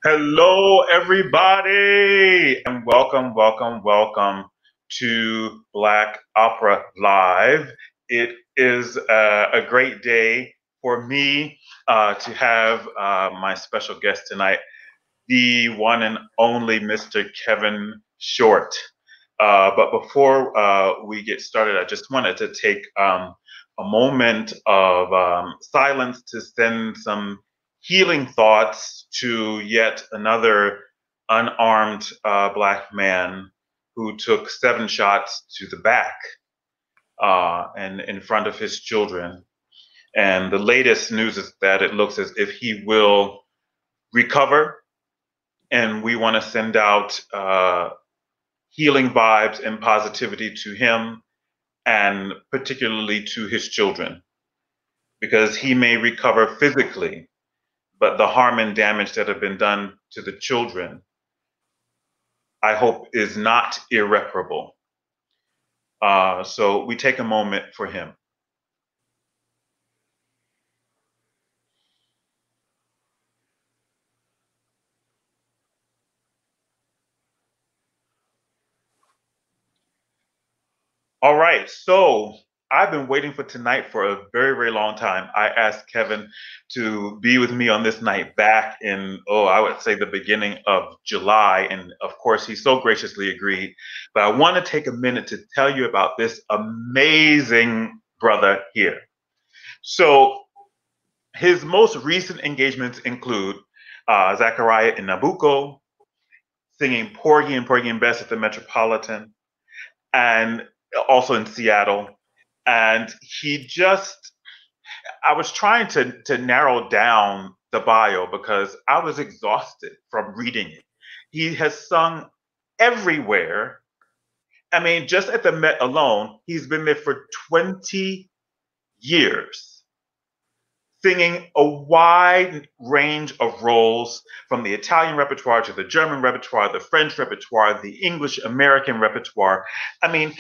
Hello, everybody, and welcome, welcome, welcome to Black Opera Live. It is a great day for me to have my special guest tonight, the one and only Mr. Kevin Short. But before we get started, I just wanted to take a moment of silence to send some healing thoughts to yet another unarmed Black man who took 7 shots to the back and in front of his children. And the latest news is that it looks as if he will recover, and we want to send out healing vibes and positivity to him, and particularly to his children, because he may recover physically, but the harm and damage that have been done to the children, I hope, is not irreparable. So we take a moment for him. All right, so I've been waiting for tonight for a very, very long time. I asked Kevin to be with me on this night back in, I would say the beginning of July. And of course, he so graciously agreed. But I want to take a minute to tell you about this amazing brother here. So his most recent engagements include Zachariah in Nabucco, singing Porgy and Porgy and Bess at the Metropolitan, and also in Seattle. And I was trying to narrow down the bio because I was exhausted from reading it. He has sung everywhere. I mean, just at the Met alone, he's been there for 20 years, singing a wide range of roles, from the Italian repertoire to the German repertoire, the French repertoire, the English American repertoire. I mean,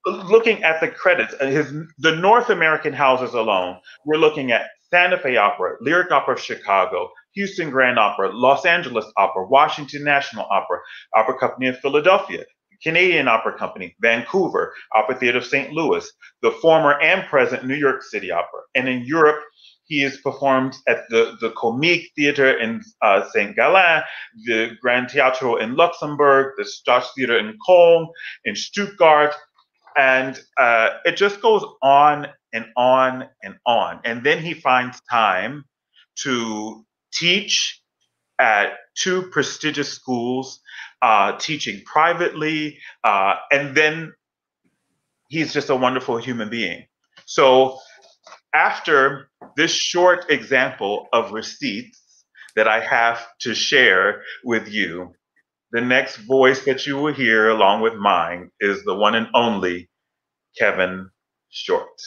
looking at the credits, the North American houses alone, we're looking at Santa Fe Opera, Lyric Opera of Chicago, Houston Grand Opera, Los Angeles Opera, Washington National Opera, Opera Company of Philadelphia, Canadian Opera Company, Vancouver, Opera Theater of St. Louis, the former and present New York City Opera. And in Europe, he has performed at the Comique Theater in St. Gallen, the Grand Teatro in Luxembourg, the Staatstheater in Köln, in Stuttgart, and it just goes on and on and on. And then he finds time to teach at 2 prestigious schools, teaching privately, and then he's just a wonderful human being. So after this short example of receipts that I have to share with you, the next voice that you will hear along with mine is the one and only Kevin Short.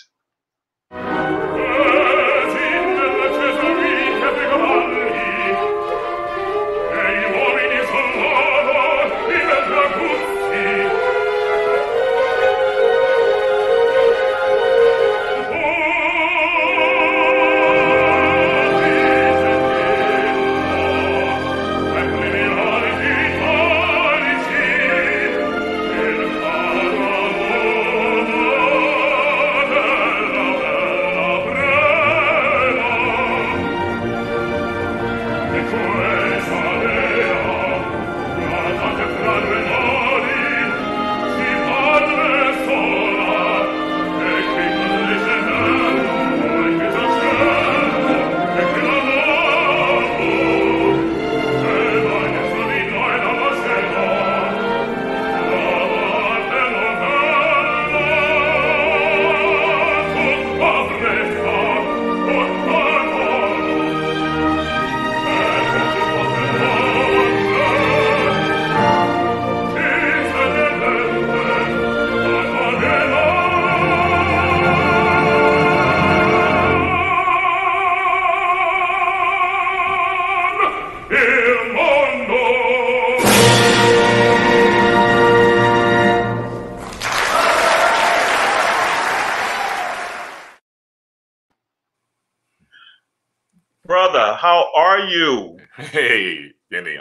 Brother, how are you? Hey, Kenny,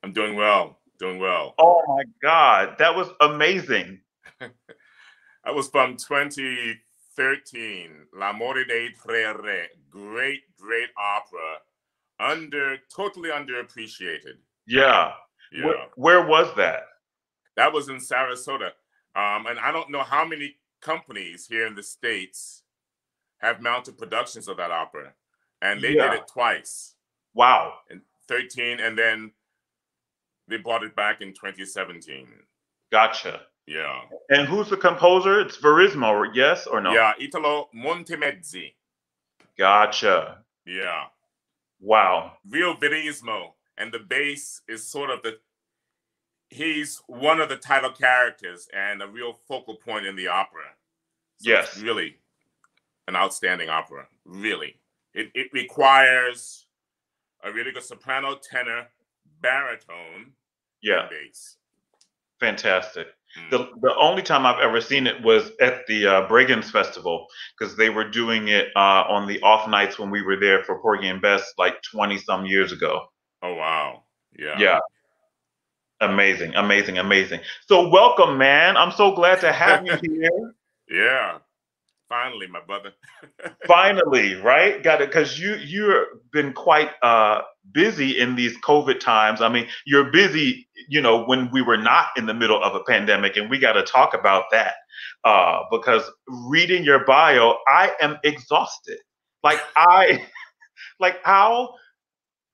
I'm doing well, doing well. Oh my God, that was amazing. That was from 2013, L'amore dei tre re, great opera Totally underappreciated. Yeah. Yeah. Where was that? That was in Sarasota. And I don't know how many companies here in the States have mounted productions of that opera. And they did Yeah. it twice. Wow. In 13, and then they brought it back in 2017. Gotcha. Yeah. And who's the composer? It's Verismo, yes or no? Yeah, Italo Montemezzi. Gotcha. Yeah. Wow. Real Verismo. And the bass is sort of he's one of the title characters and a real focal point in the opera. So yes. It's really an outstanding opera. Really. It requires a really good soprano, tenor, baritone, and bass. Fantastic. The only time I've ever seen it was at the Brigands Festival, because they were doing it on the off nights when we were there for Porgy and Bess like 20 some years ago. Oh, wow. Yeah. Yeah. Amazing, amazing, amazing. So welcome, man. I'm so glad to have you here. Yeah. Finally, my brother. Finally, right? Got it. Because you've been quite busy in these COVID times. I mean, you're busy, when we were not in the middle of a pandemic, and we got to talk about that. Because reading your bio, I am exhausted. Like how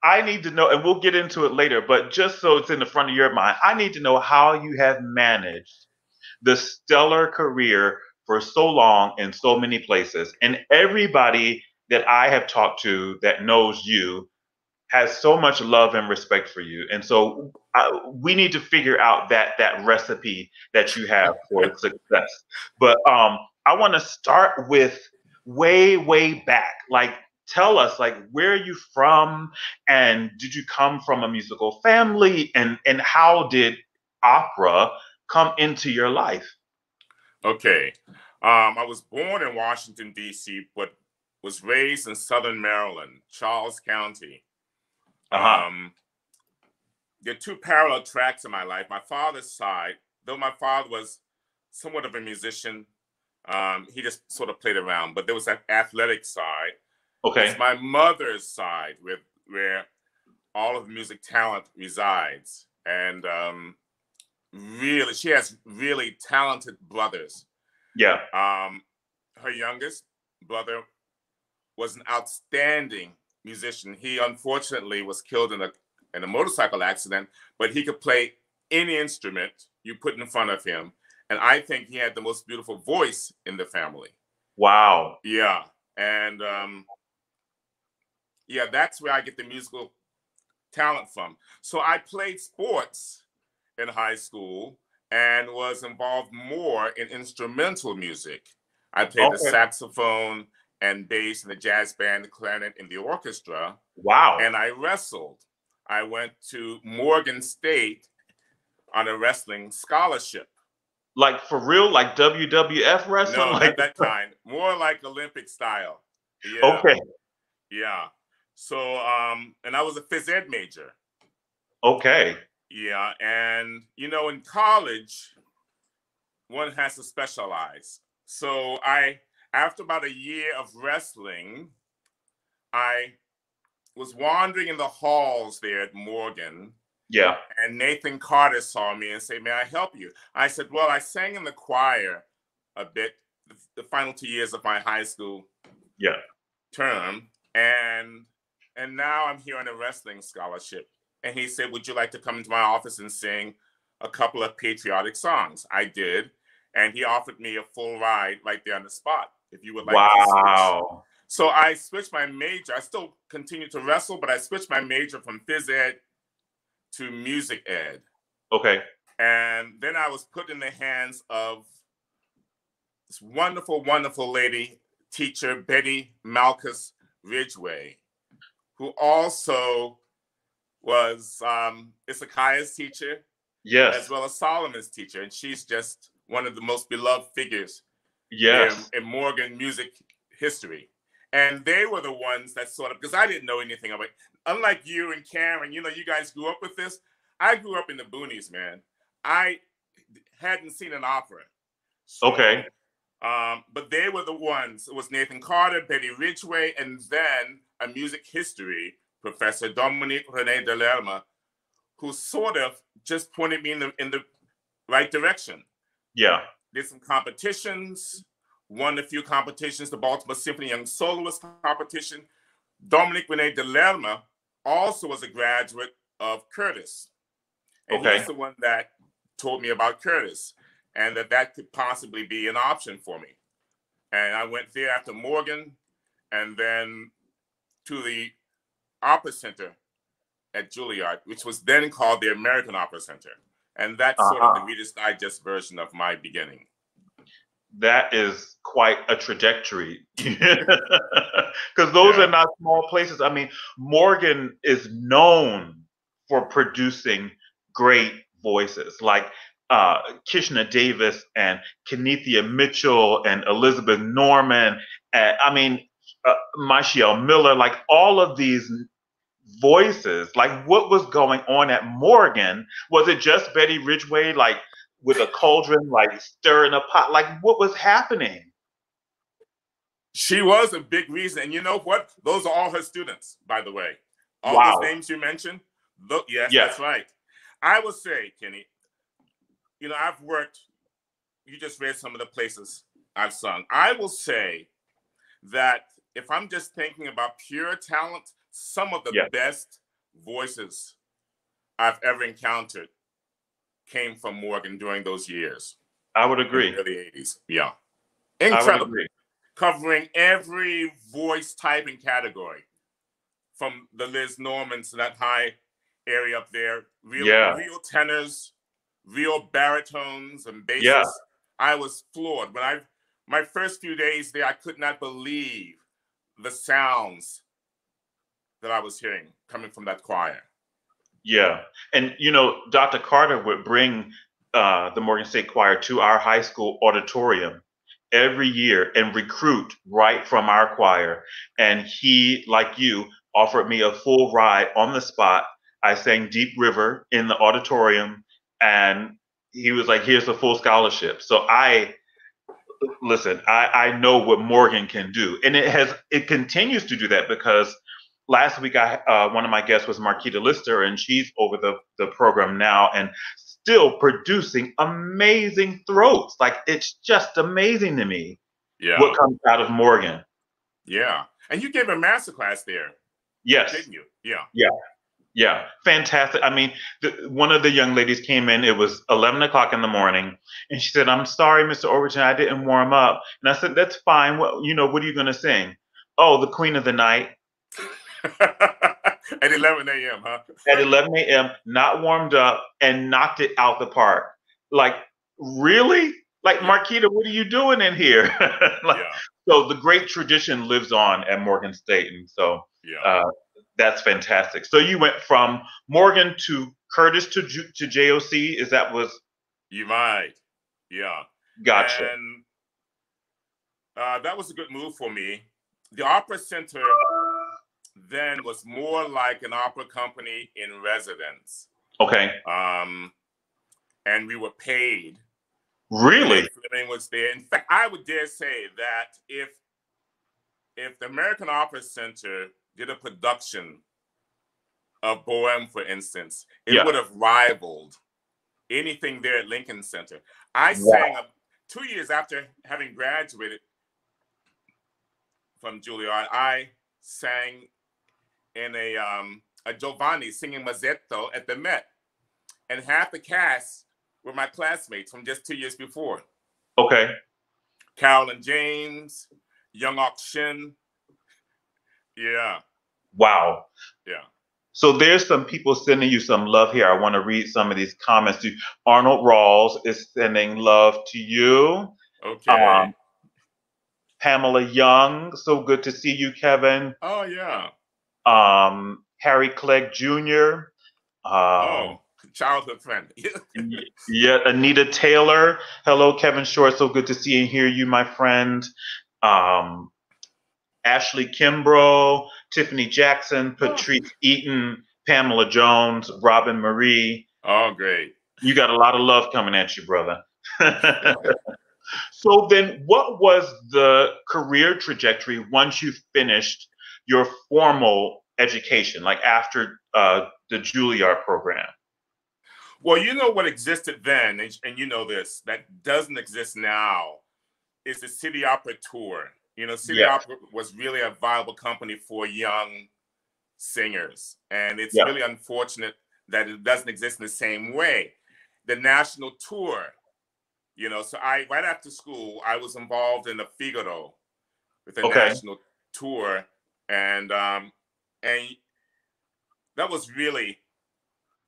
I need to know, and we'll get into it later, but just so it's in the front of your mind, I need to know how you have managed the stellar career for so long in so many places. And everybody that I have talked to that knows you has so much love and respect for you. And so we need to figure out that recipe that you have for success. But I want to start with way, way back. Like, tell us, like, where are you from? And did you come from a musical family? And how did opera come into your life? Okay. I was born in Washington, D.C., but was raised in Southern Maryland, Charles County. There are two parallel tracks in my life. My father's side, though my father was somewhat of a musician, he just sort of played around, but there was that athletic side. Okay. It's my mother's side where all of the music talent resides. And really, she has really talented brothers. Yeah. Her youngest brother was an outstanding musician. He unfortunately was killed in a motorcycle accident, but he could play any instrument you put in front of him. And I think he had the most beautiful voice in the family. Wow. Yeah. And yeah, that's where I get the musical talent from. So I played sports in high school and was involved more in instrumental music. I played the saxophone and bass in the jazz band, the clarinet, in the orchestra. Wow. And I wrestled. I went to Morgan State on a wrestling scholarship. Like for real, like WWF wrestling? No, like that kind. More like Olympic style. Yeah. Okay. Yeah. So, and I was a phys ed major. Okay. Yeah. And, in college, one has to specialize. So after about a year of wrestling, I was wandering in the halls there at Morgan. Yeah. And Nathan Carter saw me and said, "May I help you?" I said, "Well, I sang in the choir a bit the final 2 years of my high school term. And now I'm here on a wrestling scholarship." And he said, "Would you like to come into my office and sing a couple of patriotic songs?" I did. And he offered me a full ride right there on the spot, if you would like to switch. So I switched my major. I still continued to wrestle, but I switched my major from phys ed to music ed. Okay. And then I was put in the hands of this wonderful, wonderful lady, teacher, Betty Malchus Ridgway, who also was Issachai's teacher, as well as Solomon's teacher. And she's just one of the most beloved figures in Morgan music history. And they were the ones that sort of, because I didn't know anything about it. Unlike you and Karen, you guys grew up with this. I grew up in the boonies, man. I hadn't seen an opera. So, okay. But they were the ones. It was Nathan Carter, Betty Ridgway, and then a music history Professor Dominique René Delerme, who sort of just pointed me in the right direction. Yeah. Did some competitions, won a few competitions, the Baltimore Symphony Young Soloist competition. Dominique René Delerme also was a graduate of Curtis. And he's the one that told me about Curtis and that could possibly be an option for me. And I went there after Morgan and then to the Opera Center at Juilliard, which was then called the American Opera Center. And that's sort of the Reader's Digest version of my beginning. That is quite a trajectory. Because those are not small places. I mean, Morgan is known for producing great voices like Kishna Davis and Kenethia Mitchell and Elizabeth Norman. Michelle Miller, like all of these voices. Like, what was going on at Morgan? Was it just Betty Ridgway, like with a cauldron, like stirring a pot? Like, what was happening? She was a big reason. And you know what? Those are all her students, by the way. All those names you mentioned. Look, yes, that's right. I will say, Kenny, you know, I've worked, you just read some of the places I've sung. I will say that if I'm just thinking about pure talent, some of the best voices I've ever encountered came from Morgan during those years. I would agree. In the early 80s. Yeah. Incredible. I would agree. Covering every voice type and category. From the Liz Normans to that high area up there. Real tenors, real baritones and basses. Yeah. I was floored. My first few days there, I could not believe the sounds that I was hearing coming from that choir. Yeah. And, you know, Dr. Carter would bring the Morgan State Choir to our high school auditorium every year and recruit right from our choir. And he, like you, offered me a full ride on the spot. I sang Deep River in the auditorium, and he was like, here's a full scholarship. So I know what Morgan can do. And it continues to do that, because last week one of my guests was Marquita Lister, and she's over the program now and still producing amazing throats. Like, it's just amazing to me what comes out of Morgan. Yeah. And you gave a masterclass there. Yes. Didn't you? Yeah. Yeah. Yeah. Fantastic. I mean, one of the young ladies came in, it was 11 o'clock in the morning, and she said, I'm sorry, Mr. Overton, I didn't warm up. And I said, that's fine. Well, you know, what are you going to sing? Oh, the Queen of the Night. At 11 a.m., huh? At 11 a.m., not warmed up, and knocked it out the park. Like, really? Like, Marquita, what are you doing in here? So the great tradition lives on at Morgan State. And so that's fantastic. So you went from Morgan to Curtis to JOC. Is that was? You might. Yeah. Gotcha. And that was a good move for me. The Opera Center then was more like an opera company in residence. Okay. And we were paid. Really? Fleming was there. In fact, I would dare say that if the American Opera Center did a production of Bohème, for instance, it would have rivaled anything there at Lincoln Center. I sang 2 years after having graduated from Juilliard. I sang in a Giovanni singing Mazzetto at the Met, and half the cast were my classmates from just 2 years before. Okay. Carolyn James, Young Ok Shin. Yeah. Wow. Yeah. So there's some people sending you some love here. I want to read some of these comments to you. Arnold Rawls is sending love to you. Okay. Pamela Young, so good to see you, Kevin. Oh, yeah. Harry Clegg Jr. Childhood friend. Yeah, Anita Taylor. Hello, Kevin Short. So good to see and hear you, my friend. Ashley Kimbrough, Tiffany Jackson, Patrice Eaton, Pamela Jones, Robin Marie. Oh, great. You got a lot of love coming at you, brother. So then what was the career trajectory once you finished your formal education, like after the Juilliard program? Well, you know what existed then, and you know this, that doesn't exist now, is the City Opera tour. You know, City Yeah, Opera was really a viable company for young singers, and it's yeah. really unfortunate that it doesn't exist in the same way. The national tour, you know, so I right after school I was involved in the Figaro with the Okay, national tour, and that was really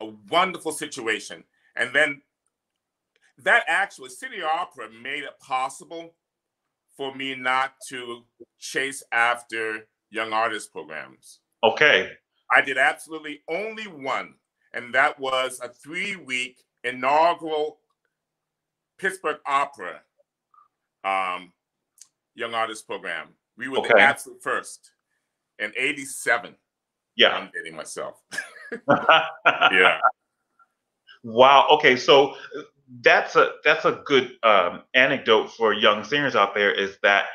a wonderful situation. And then that actually City Opera made it possible for me not to chase after young artist programs. okay, I did absolutely only one, and that was a 3-week inaugural Pittsburgh Opera young artist program. We were the okay. absolute first in '87. Yeah. I'm dating myself. Yeah. Wow. Okay, so that's a good anecdote for young singers out there, is that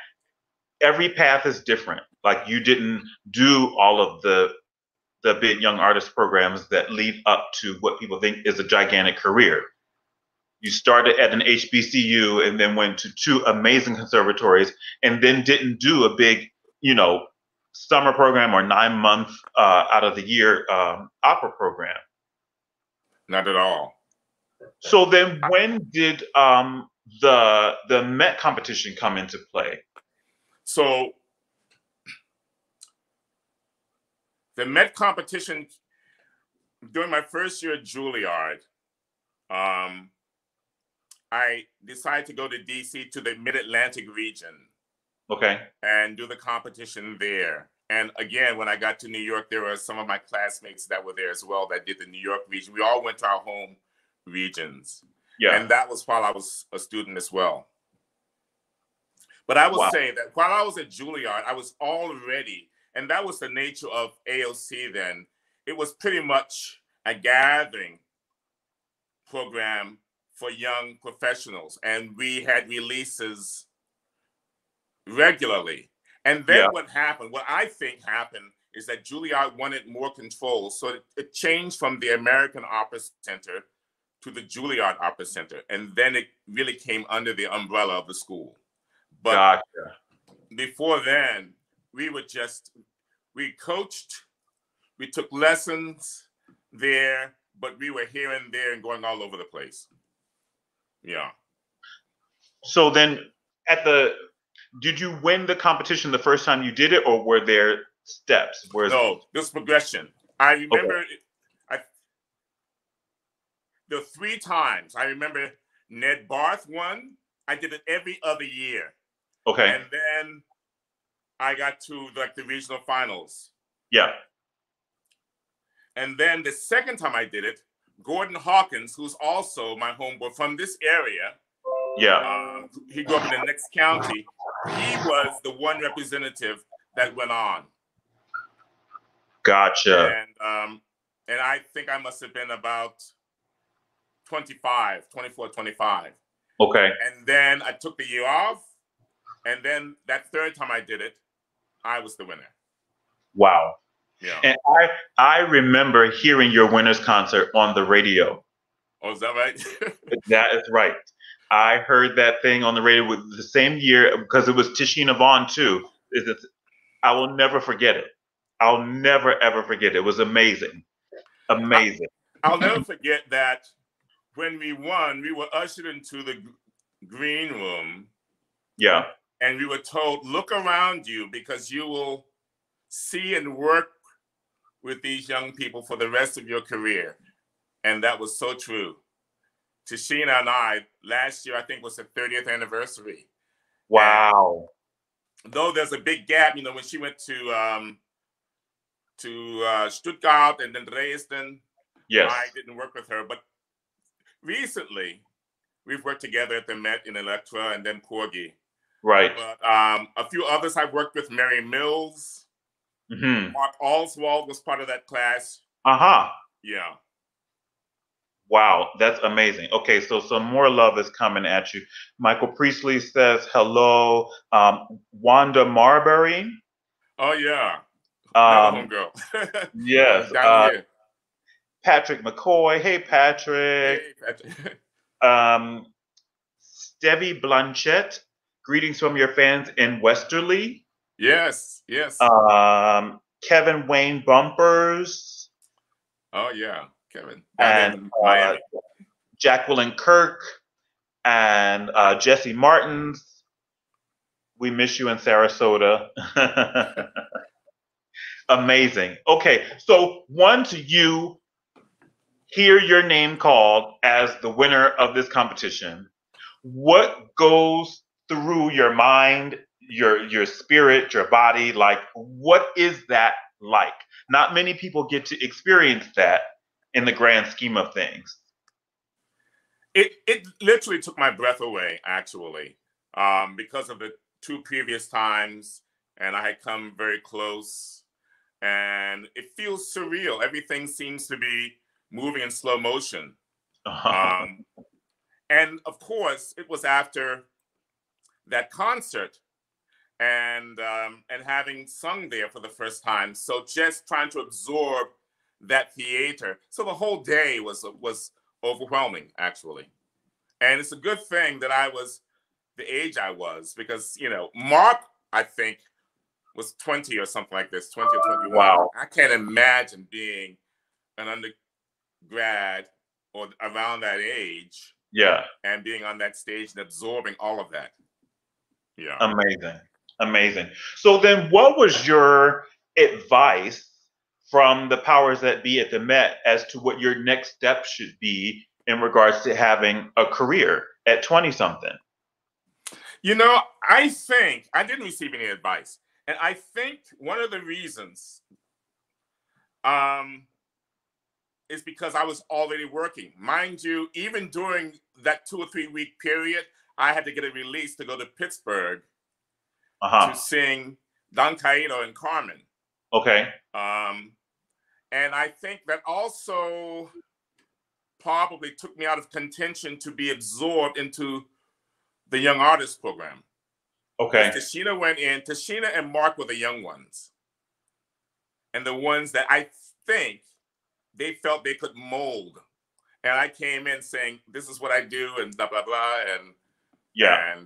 every path is different. Like you didn't do all of the big young artist programs that lead up to what people think is a gigantic career. You started at an HBCU and then went to two amazing conservatories and then didn't do a big, you know, summer program or 9 month out of the year opera program. Not at all. So then when did the Met competition come into play? So the Met competition during my first year at Juilliard, I decided to go to DC to the Mid-Atlantic region Okay. and do the competition there. And again, when I got to New York, there were some of my classmates that were there as well that did the New York region. We all went to our home regions. Yeah. And that was while I was a student as well. But I will say that while I was at Juilliard, I was already, and that was the nature of AOC then, it was pretty much a gathering program for young professionals. And we had releases regularly. And then what happened, what I think happened, is that Juilliard wanted more control. So it changed from the American Opera Center to the Juilliard Opera Center. And then it really came under the umbrella of the school. But Gotcha. before then, we coached, we took lessons there, but we were here and there and going all over the place. Yeah. So then did you win the competition the first time you did it, or were there steps? No, this progression. I remember the 3 times. I remember Ned Barth won. I did it every other year. Okay. And then I got to like the regional finals. Yeah. And then the second time I did it, Gordon Hawkins, who's also my homeboy from this area. Yeah. He grew up in the next county. He was the one representative that went on. Gotcha. And I think I must have been about 24, 25. Okay. And then I took the year off. And then that third time I did it, I was the winner. Wow. Yeah. And I remember hearing your winner's concert on the radio. Oh, is that right? That is right. I heard that thing on the radio with the same year because it was Tishina Vaughn too. I will never forget it. I'll never ever forget it. It was amazing. Amazing. I'll never forget that when we won, we were ushered into the green room. Yeah. And we were told, look around you because you will see and work with these young people for the rest of your career. And that was so true. Tishina and I, last year, I think was the 30th anniversary. Wow. And though there's a big gap, you know, when she went to Stuttgart and then Dresden, yes, I didn't work with her. But recently, we've worked together at the Met in Electra and then Porgy. Right. But a few others I've worked with, Mary Mills, Mark Oswald was part of that class. Yeah. Wow, that's amazing. Okay, so some more love is coming at you. Michael Priestley says hello. Wanda Marbury. Oh yeah, Another Um, homegirl. yes. Down here. Patrick McCoy. Hey, Patrick. Hey, Patrick. Um, Stevie Blanchett. Greetings from your fans in Westerly. Yes, yes. Kevin Wayne Bumpers. Oh yeah, Kevin. Down there And in Miami. Jacqueline Kirk. And Jesse Martins. We miss you in Sarasota. Amazing. Okay, so once you hear your name called as the winner of this competition, what goes through your mind, your spirit, your body? Like, what is that like? Not many people get to experience that in the grand scheme of things. It literally took my breath away, actually, because of the two previous times, and I had come very close, and it feels surreal. Everything seems to be moving in slow motion. And of course, it was after that concert and having sung there for the first time. So just trying to absorb that theater. So the whole day was overwhelming, actually. And it's a good thing that I was the age I was, because, you know, Mark, I think, was 20 or something like this, 20 or 21. Wow. I can't imagine being an undergrad or around that age. Yeah. And being on that stage and absorbing all of that. Yeah. Amazing. Amazing. So then what was your advice from the powers that be at the Met as to what your next step should be in regards to having a career at 20 something? You know, I think I didn't receive any advice. And I think one of the reasons is because I was already working. Mind you, even during that 2 or 3 week period, I had to get a release to go to Pittsburgh to sing Don Caído and Carmen. Okay. And I think that also probably took me out of contention to be absorbed into the Young Artist Program. Okay. Tashina went in. Tashina and Mark were the young ones. And the ones that I think they felt they could mold. And I came in saying, this is what I do, and blah, blah, blah. And yeah.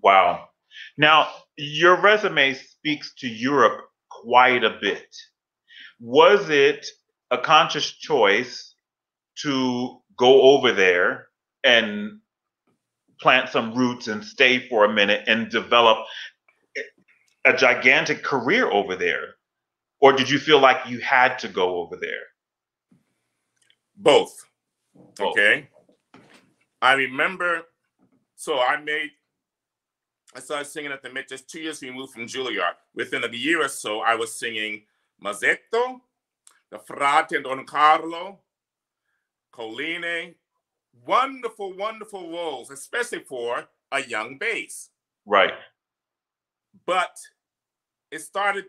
Wow. Now, your resume speaks to Europe quite a bit. Was it a conscious choice to go over there and plant some roots and stay for a minute and develop a gigantic career over there? Or did you feel like you had to go over there? Both. Okay. I remember, so I started singing at the Met just 2 years removed from Juilliard. Within a year or so, I was singing Mazzetto, the Frate Don Carlo, Colline. Wonderful, wonderful roles, especially for a young bass. Right. But it started,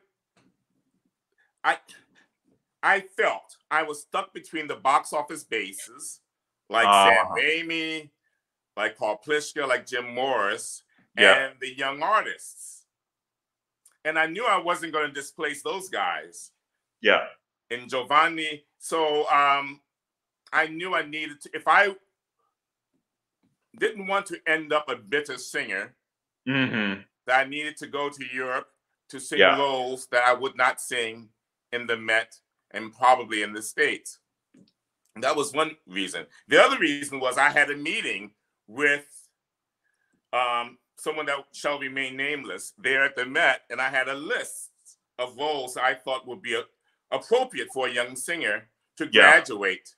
I felt I was stuck between the box office basses, like Sam Raimi, like Paul Pliska, like Jim Morris, and the young artists. And I knew I wasn't going to displace those guys. Yeah. And Giovanni. So I knew I needed to, if I didn't want to end up a bitter singer, that I needed to go to Europe to sing roles that I would not sing in the Met and probably in the States. And that was one reason. The other reason was I had a meeting with someone that shall remain nameless there at the Met, and I had a list of roles I thought would be appropriate for a young singer to graduate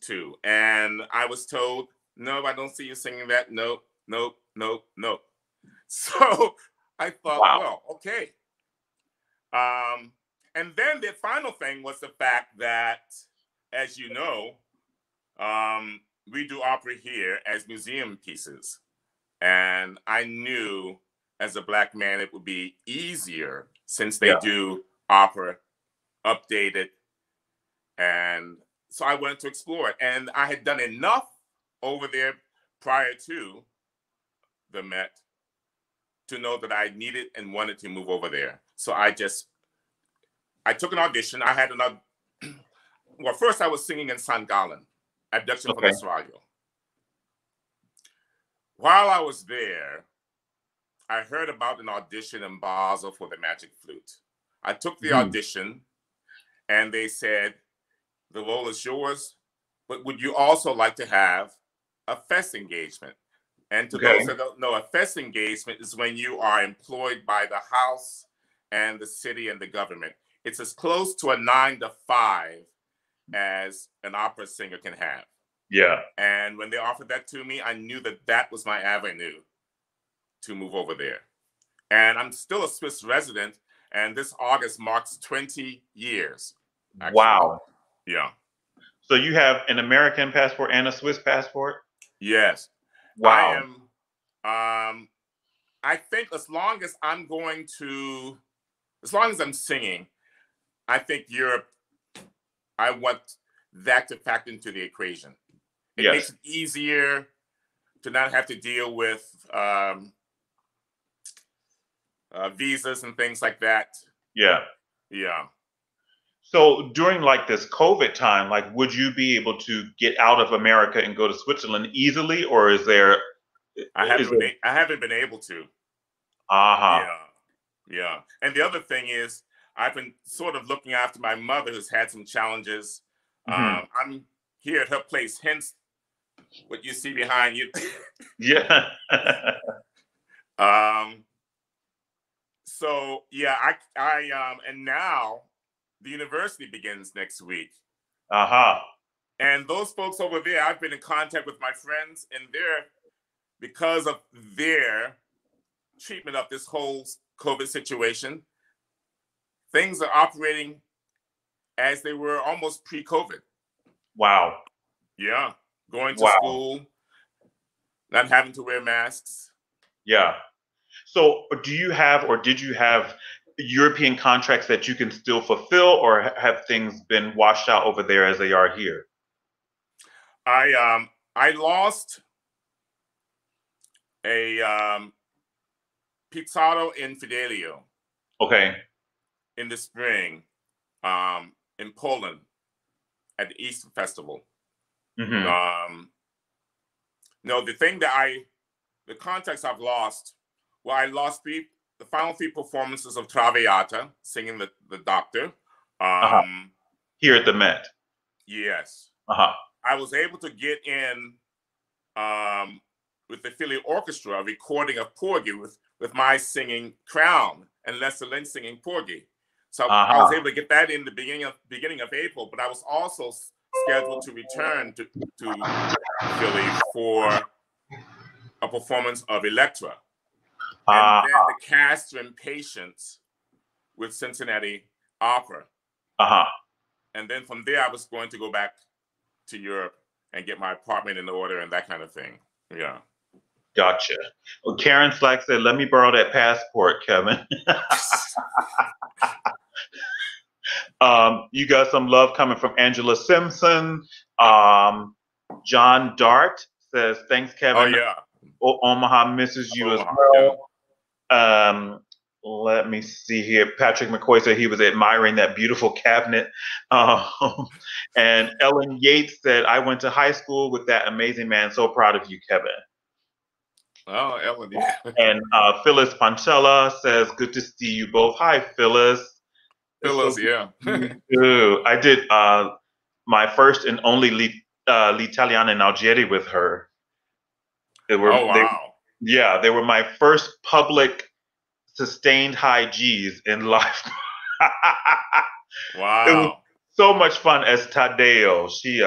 to. And I was told, no, I don't see you singing that. No, no, no, no. So I thought, well, okay. And then the final thing was the fact that, as you know, we do opera here as museum pieces. And I knew as a Black man, it would be easier since they do opera updated. And so I wanted to explore it. And I had done enough over there prior to the Met to know that I needed and wanted to move over there. So I took an audition. I had another. Well, first I was singing in St. Gallen, abduction from Israel. While I was there, I heard about an audition in Basel for the Magic Flute. I took the audition, and they said, the role is yours, but would you also like to have a fest engagement? And to those that don't know, a fest engagement is when you are employed by the house and the city and the government. It's as close to a 9 to 5 as an opera singer can have. Yeah. And when they offered that to me, I knew that that was my avenue to move over there. And I'm still a Swiss resident, and this August marks 20 years. Actually. Wow. Yeah. So you have an American passport and a Swiss passport? Yes. Wow. I think as long as I'm singing, I think Europe, I want that to factor into the equation. It makes it easier to not have to deal with visas and things like that. Yeah. Yeah. So during like this COVID time, like, would you be able to get out of America and go to Switzerland easily, or is there? I haven't been able to. Yeah. And the other thing is, I've been sort of looking after my mother, who's had some challenges. I'm here at her place, hence what you see behind you. Yeah. So yeah, I and now the university begins next week. And those folks over there, I've been in contact with my friends, and because of their treatment of this whole COVID situation, things are operating as they were almost pre-COVID. Wow. Yeah. Going to school, not having to wear masks. Yeah. So do you have, or did you have European contracts that you can still fulfill, or have things been washed out over there as they are here? I lost a Pizzato in Fidelio. Okay. In the spring, in Poland, at the Easter Festival. No, the contracts I've lost. Well, I lost the final 3 performances of Traviata, singing the Doctor. Here at the Met. Yes. I was able to get in with the Philly Orchestra a recording of Porgy with my singing Crown and Lester Lynch singing Porgy. So I was able to get that in the beginning of April, but I was also scheduled to return to Philly for a performance of Electra. And then the cast were impatient with Cincinnati Opera. And then from there, I was going to go back to Europe and get my apartment in order and that kind of thing. Yeah. Gotcha. Well, Karen Slack said, let me borrow that passport, Kevin. You got some love coming from Angela Simpson. John Dart says, thanks, Kevin. Oh, yeah. Omaha misses you as well. Yeah. Let me see here. Patrick McCoy said he was admiring that beautiful cabinet. And Ellen Yates said, I went to high school with that amazing man. So proud of you, Kevin. Oh, Ellen, yeah. And Phyllis Pancella says, good to see you both. Hi, Phyllis. Phyllis, yeah. I did my first and only L'Italiana in Algeri with her. They were my first public sustained high G's in life. Wow. It was so much fun as Tadeo. She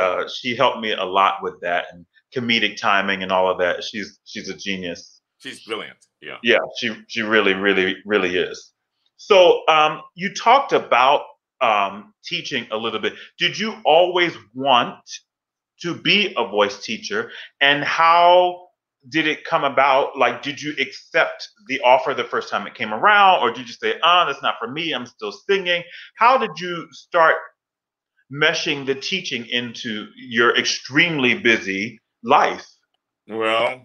helped me a lot with that, and comedic timing and all of that. She's a genius. She's brilliant. Yeah. Yeah, she really, really, really is. So you talked about teaching a little bit. Did you always want to be a voice teacher, and how did it come about? Like, did you accept the offer the first time it came around, or did you say, that's not for me, I'm still singing? How did you start meshing the teaching into your extremely busy life? Well,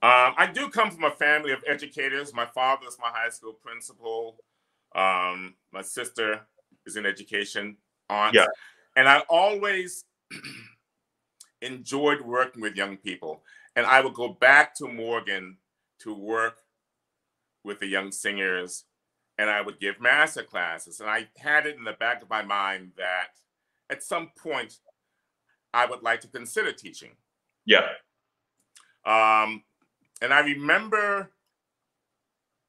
I do come from a family of educators. My father is my high school principal. My sister is in education, aunt. Yeah. And I always enjoyed working with young people. And I would go back to Morgan to work with the young singers, and I would give master classes. And I had it in the back of my mind that at some point I would like to consider teaching. Yeah. And I remember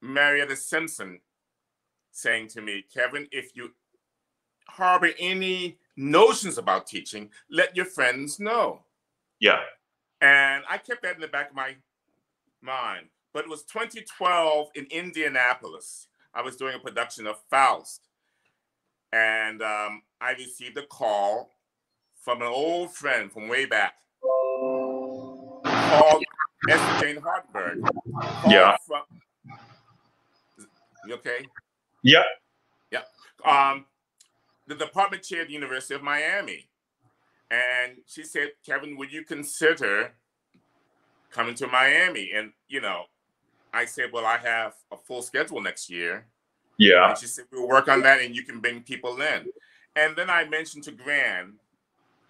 Marietta Simpson saying to me, Kevin, if you harbor any notions about teaching, let your friends know. Yeah. And I kept that in the back of my mind. But it was 2012 in Indianapolis. I was doing a production of Faust. And I received a call from an old friend from way back, called Esther Jane Hartberg. Yeah. From, you okay? Yeah. Yeah. The department chair at the University of Miami. And she said, Kevin, would you consider coming to Miami? And, you know, I said, well, I have a full schedule next year. Yeah. And she said, we'll work on that and you can bring people in. And then I mentioned to Gran,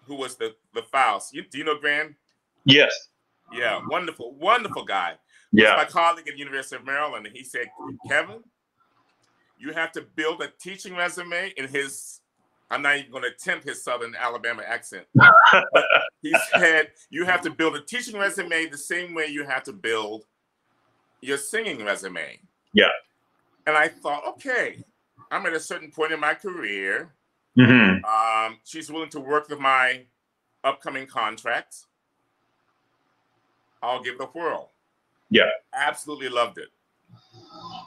who was the Faust. Do you know Gran? Yes. Yeah, wonderful, wonderful guy. Yeah. He was my colleague at the University of Maryland. And he said, Kevin, you have to build a teaching resume in his, I'm not even going to attempt his Southern Alabama accent. But he said, you have to build a teaching resume the same way you have to build your singing resume. Yeah. And I thought, okay, I'm at a certain point in my career. Mm-hmm. She's willing to work with my upcoming contracts. I'll give it a whirl. Yeah. Absolutely loved it.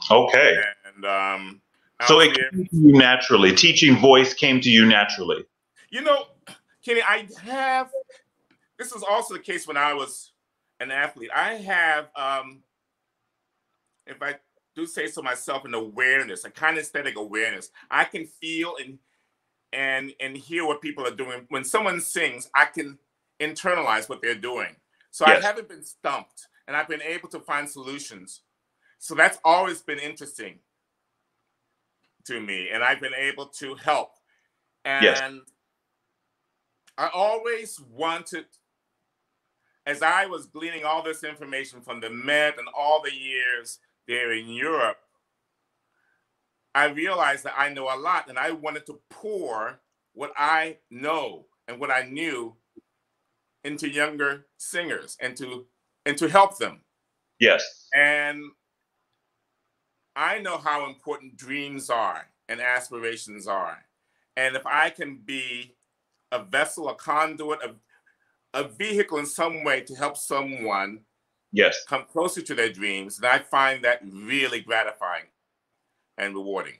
Okay. And so it came to you naturally. Teaching voice came to you naturally. You know, Kenny, this was also the case when I was an athlete. I have, if I do say so myself, an awareness, a kinesthetic awareness. I can feel and hear what people are doing. When someone sings, I can internalize what they're doing. So yes. I haven't been stumped, and I've been able to find solutions. So that's always been interesting to me, and I've been able to help. And yes. I always wanted, as I was gleaning all this information from the Met and all the years there in Europe, I realized that I know a lot, and I wanted to pour what I know and what I knew into younger singers and to help them. Yes. And I know how important dreams are and aspirations are. And if I can be a vessel, a conduit, a vehicle in some way to help someone yes. come closer to their dreams, then I find that really gratifying and rewarding.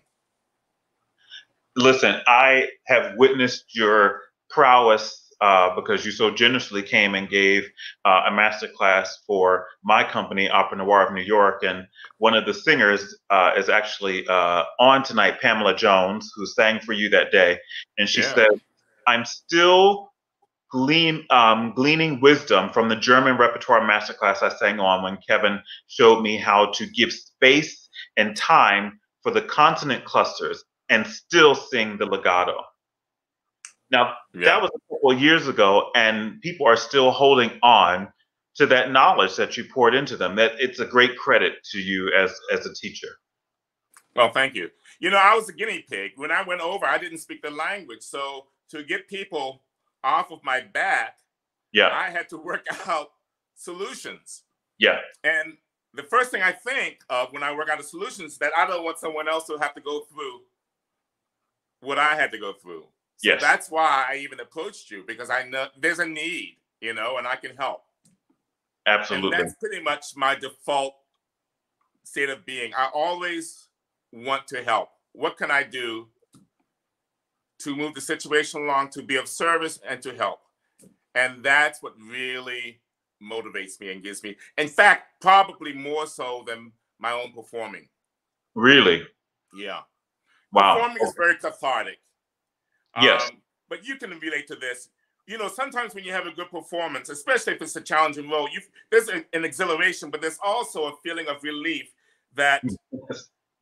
Listen, I have witnessed your prowess because you so generously came and gave a master class for my company, Opera Noir of New York. And one of the singers is actually on tonight, Pamela Jones, who sang for you that day. And she said, I'm still gleaning wisdom from the German repertoire masterclass I sang on when Kevin showed me how to give space and time for the consonant clusters and still sing the legato. Now, that was a couple of years ago, and people are still holding on to that knowledge that you poured into them. That it's a great credit to you as a teacher. Well, thank you. You know, I was a guinea pig. When I went over, I didn't speak the language. So to get people off of my back, I had to work out solutions. Yeah. And the first thing I think of when I work out a solution is that I don't want someone else to have to go through what I had to go through. So that's why I even approached you, because I know there's a need, you know, and I can help. Absolutely. And that's pretty much my default state of being. I always want to help. What can I do to move the situation along, to be of service and to help? And that's what really motivates me and gives me, in fact, probably more so than my own performing. Really? Yeah. Wow. Performing is very cathartic. Yes. But you can relate to this. You know, sometimes when you have a good performance, especially if it's a challenging role, there's an exhilaration, but there's also a feeling of relief that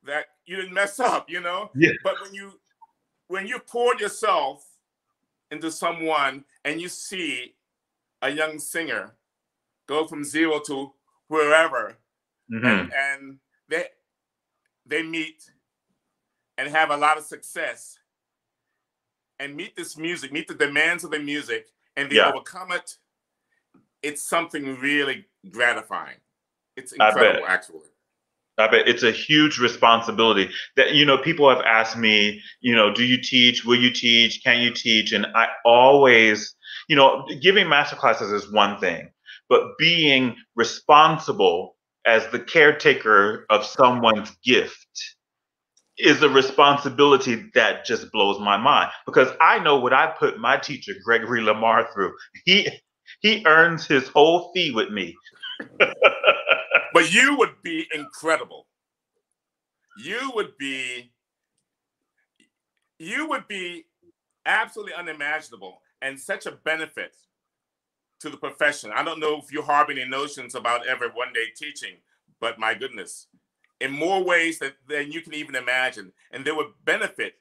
that you didn't mess up, you know? Yeah. But when you poured yourself into someone and you see a young singer go from zero to wherever, Mm-hmm. and they meet and have a lot of success and meet this music, meet the demands of the music, and they Yeah. overcome it, it's something really gratifying. It's I bet. incredible, actually. I bet it's a huge responsibility that, you know, people have asked me, you know, do you teach? Will you teach? Can you teach? And I always, you know, giving master classes is one thing, but being responsible as the caretaker of someone's gift is a responsibility that just blows my mind, because I know what I put my teacher, Gregory Lamar, through. He earns his whole fee with me. But you would be incredible. You would be absolutely unimaginable and such a benefit to the profession. I don't know if you harbor any notions about ever one day teaching, but my goodness, in more ways than you can even imagine. And they would benefit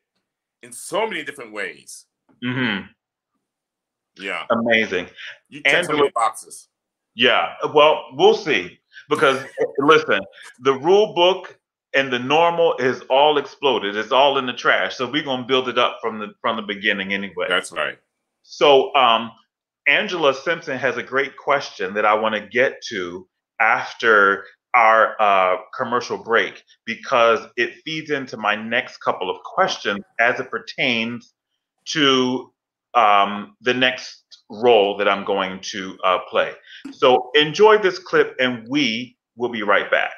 in so many different ways. Mm-hmm. Yeah. Amazing. You check so many boxes. Yeah, well, we'll see. Because listen, the rule book and the normal is all exploded. It's all in the trash. So we're gonna build it up from the beginning anyway. That's right. So Angela Simpson has a great question that I want to get to after our commercial break, because it feeds into my next couple of questions as it pertains to the next role that I'm going to play. So enjoy this clip and we will be right back.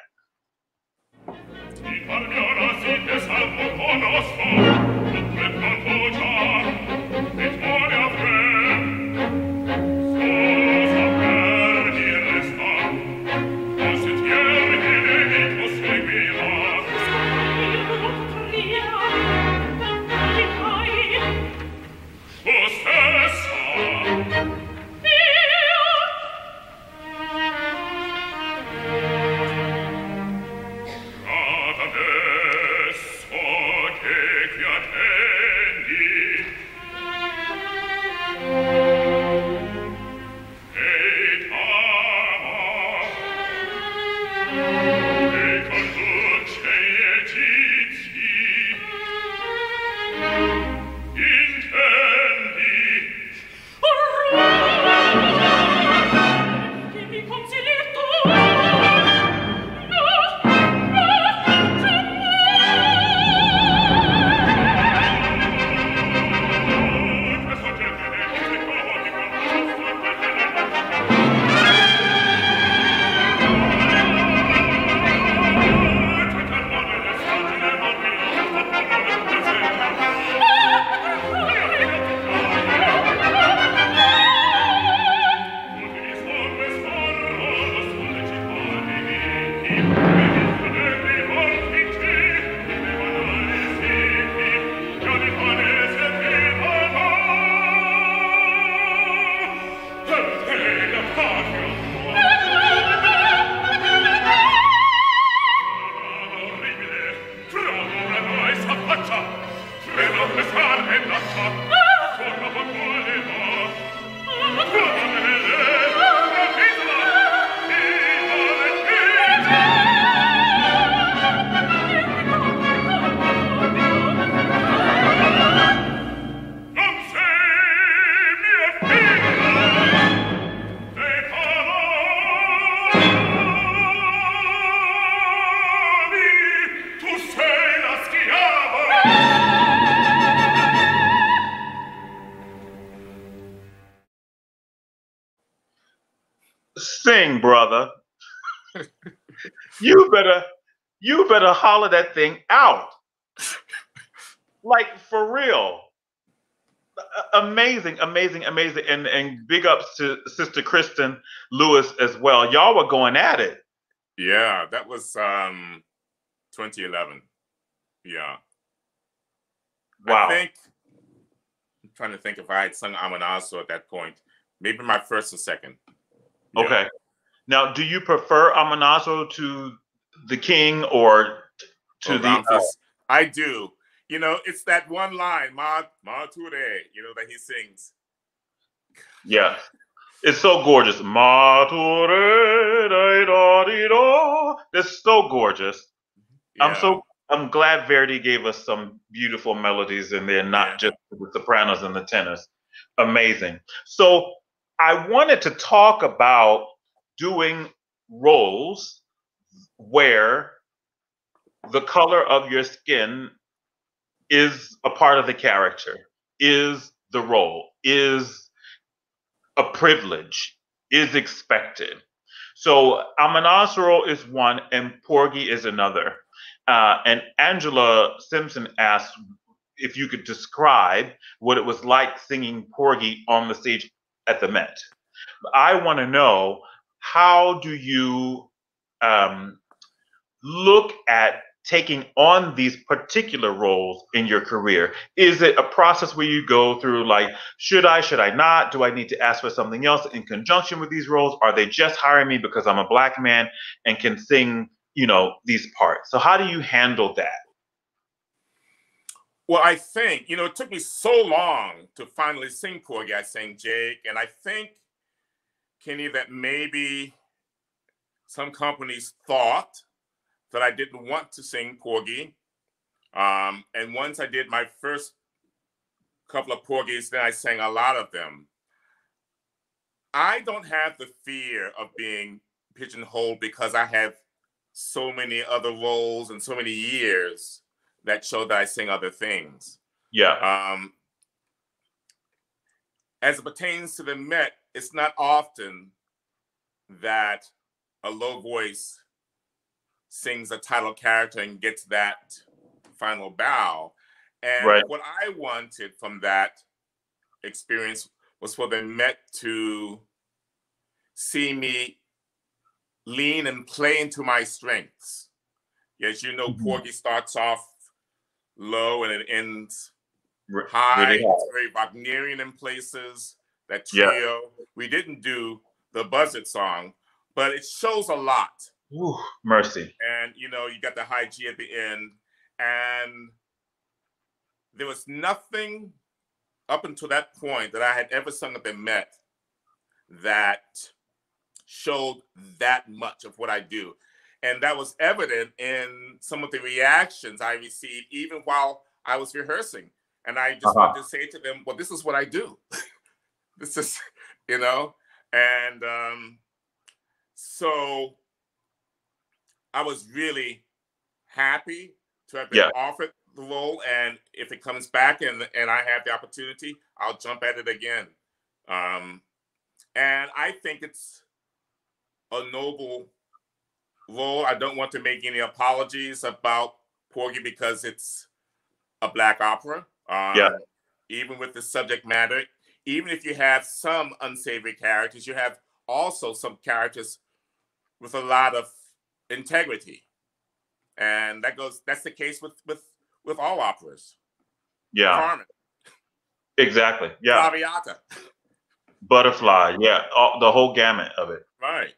Sing, brother. You better holler that thing out. Like, for real. Amazing, amazing, amazing. And big ups to Sister Kristen Lewis as well. Y'all were going at it. Yeah, that was 2011. Yeah. Wow. I'm trying to think if I had sung Amonazo at that point. Maybe my first or second. Yeah. Okay. Now, do you prefer Amonazo to the King or to Oh, the Ramses, I do. You know, it's that one line, ma ture, you know, that he sings. yeah. It's so gorgeous. Ma ture, da, da, di, da. It's so gorgeous. Yeah, I'm glad Verdi gave us some beautiful melodies in there, yeah. not just the sopranos and the tenors. Amazing. So I wanted to talk about doing roles where the color of your skin is a part of the character, is the role, is a privilege, is expected. So Amonasro is one and Porgy is another. And Angela Simpson asked if you could describe what it was like singing Porgy on the stage at the Met. I want to know, how do you um, look at taking on these particular roles in your career? Is it a process where you go through like, should I not? Do I need to ask for something else in conjunction with these roles? Are they just hiring me because I'm a Black man and can sing, these parts? So how do you handle that? Well, I think, you know, it took me so long to finally sing Porgy. I sang Jake, and I think, Kenny, that maybe some companies thought that I didn't want to sing Porgy. And once I did my first couple of Porgies, then I sang a lot of them. I don't have the fear of being pigeonholed because I have so many other roles and so many years that show that I sing other things. Yeah. As it pertains to the Met, it's not often that a low voice sings a title character and gets that final bow. And Right. what I wanted from that experience was for the Met to see me lean and play into my strengths. As you know, Mhm. Porgy starts off low and it ends Really high. It's hard. very Wagnerian in places. That Yeah. trio. We didn't do the Buzzard song, but it shows a lot. Ooh, mercy. And you know, you got the high G at the end, and there was nothing up until that point that I had ever sung at the Met that showed that much of what I do. And that was evident in some of the reactions I received, even while I was rehearsing. And I just wanted to say to them, well, this is what I do. This is, you know, and so I was really happy to have been Yeah. offered the role. And if it comes back and I have the opportunity, I'll jump at it again. And I think it's a noble role. I don't want to make any apologies about Porgy because it's a Black opera. Yeah. Even with the subject matter, even if you have some unsavory characters, you have also some characters with a lot of integrity, and that's the case with all operas. Yeah. Carmen, Exactly. Yeah. Traviata, Butterfly. Yeah. The whole gamut of it. right?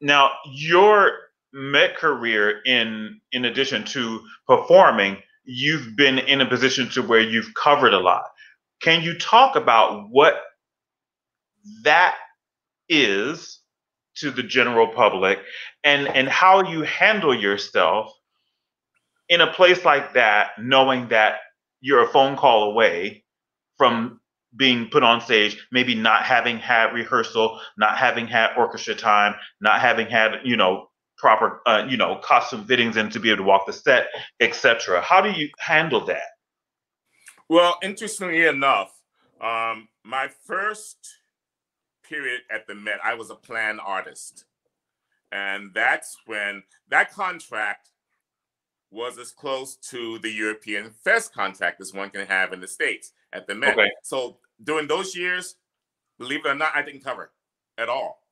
Now, your Met career, in addition to performing, you've been in a position to where you've covered a lot. Can you talk about what that is to the general public, and how you handle yourself in a place like that, knowing that you're a phone call away from being put on stage, maybe not having had rehearsal, not having had orchestra time, not having had, proper, costume fittings in to be able to walk the set, etc. How do you handle that? Well, interestingly enough, my first period at the Met, I was a plan artist, and that's when that contract was as close to the European Fest contract as one can have in the States at the Met. Okay. So during those years, believe it or not, I didn't cover at all.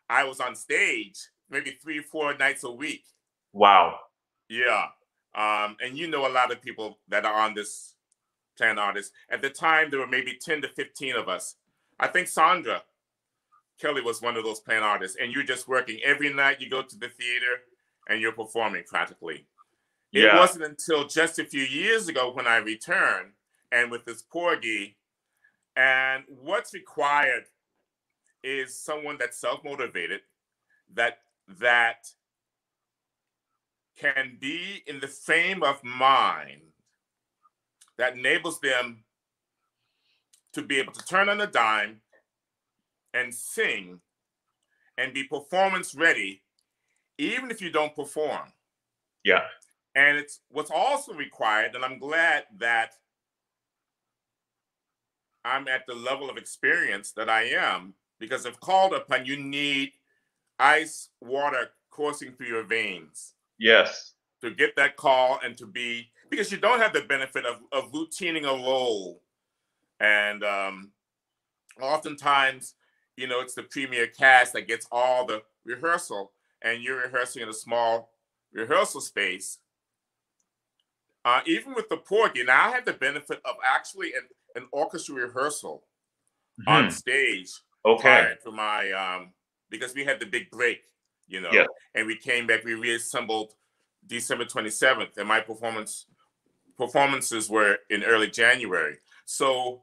I was on stage maybe 3 or 4 nights a week. Wow. Yeah. And you know a lot of people that are on this plan artist. At the time, there were maybe 10 to 15 of us. I think Sandra Kelly was one of those plan artists. And you're just working every night. You go to the theater and you're performing practically. It Yeah. wasn't until just a few years ago when I returned and with this porgy, and what's required is someone that's self-motivated, that can be in the frame of mind that enables them to be able to turn on a dime and sing and be performance ready, even if you don't perform. Yeah. And it's what's also required, and I'm glad that I'm at the level of experience that I am, because if called upon, you need ice water coursing through your veins. Yes. To get that call and to be, because you don't have the benefit of routining a role. And oftentimes, you know, it's the premier cast that gets all the rehearsal, and you're rehearsing in a small rehearsal space. Even with the porgy, now I had the benefit of actually an orchestra rehearsal on stage prior to my, because we had the big break, you know, and we came back, we reassembled December 27th, and my performances were in early January. So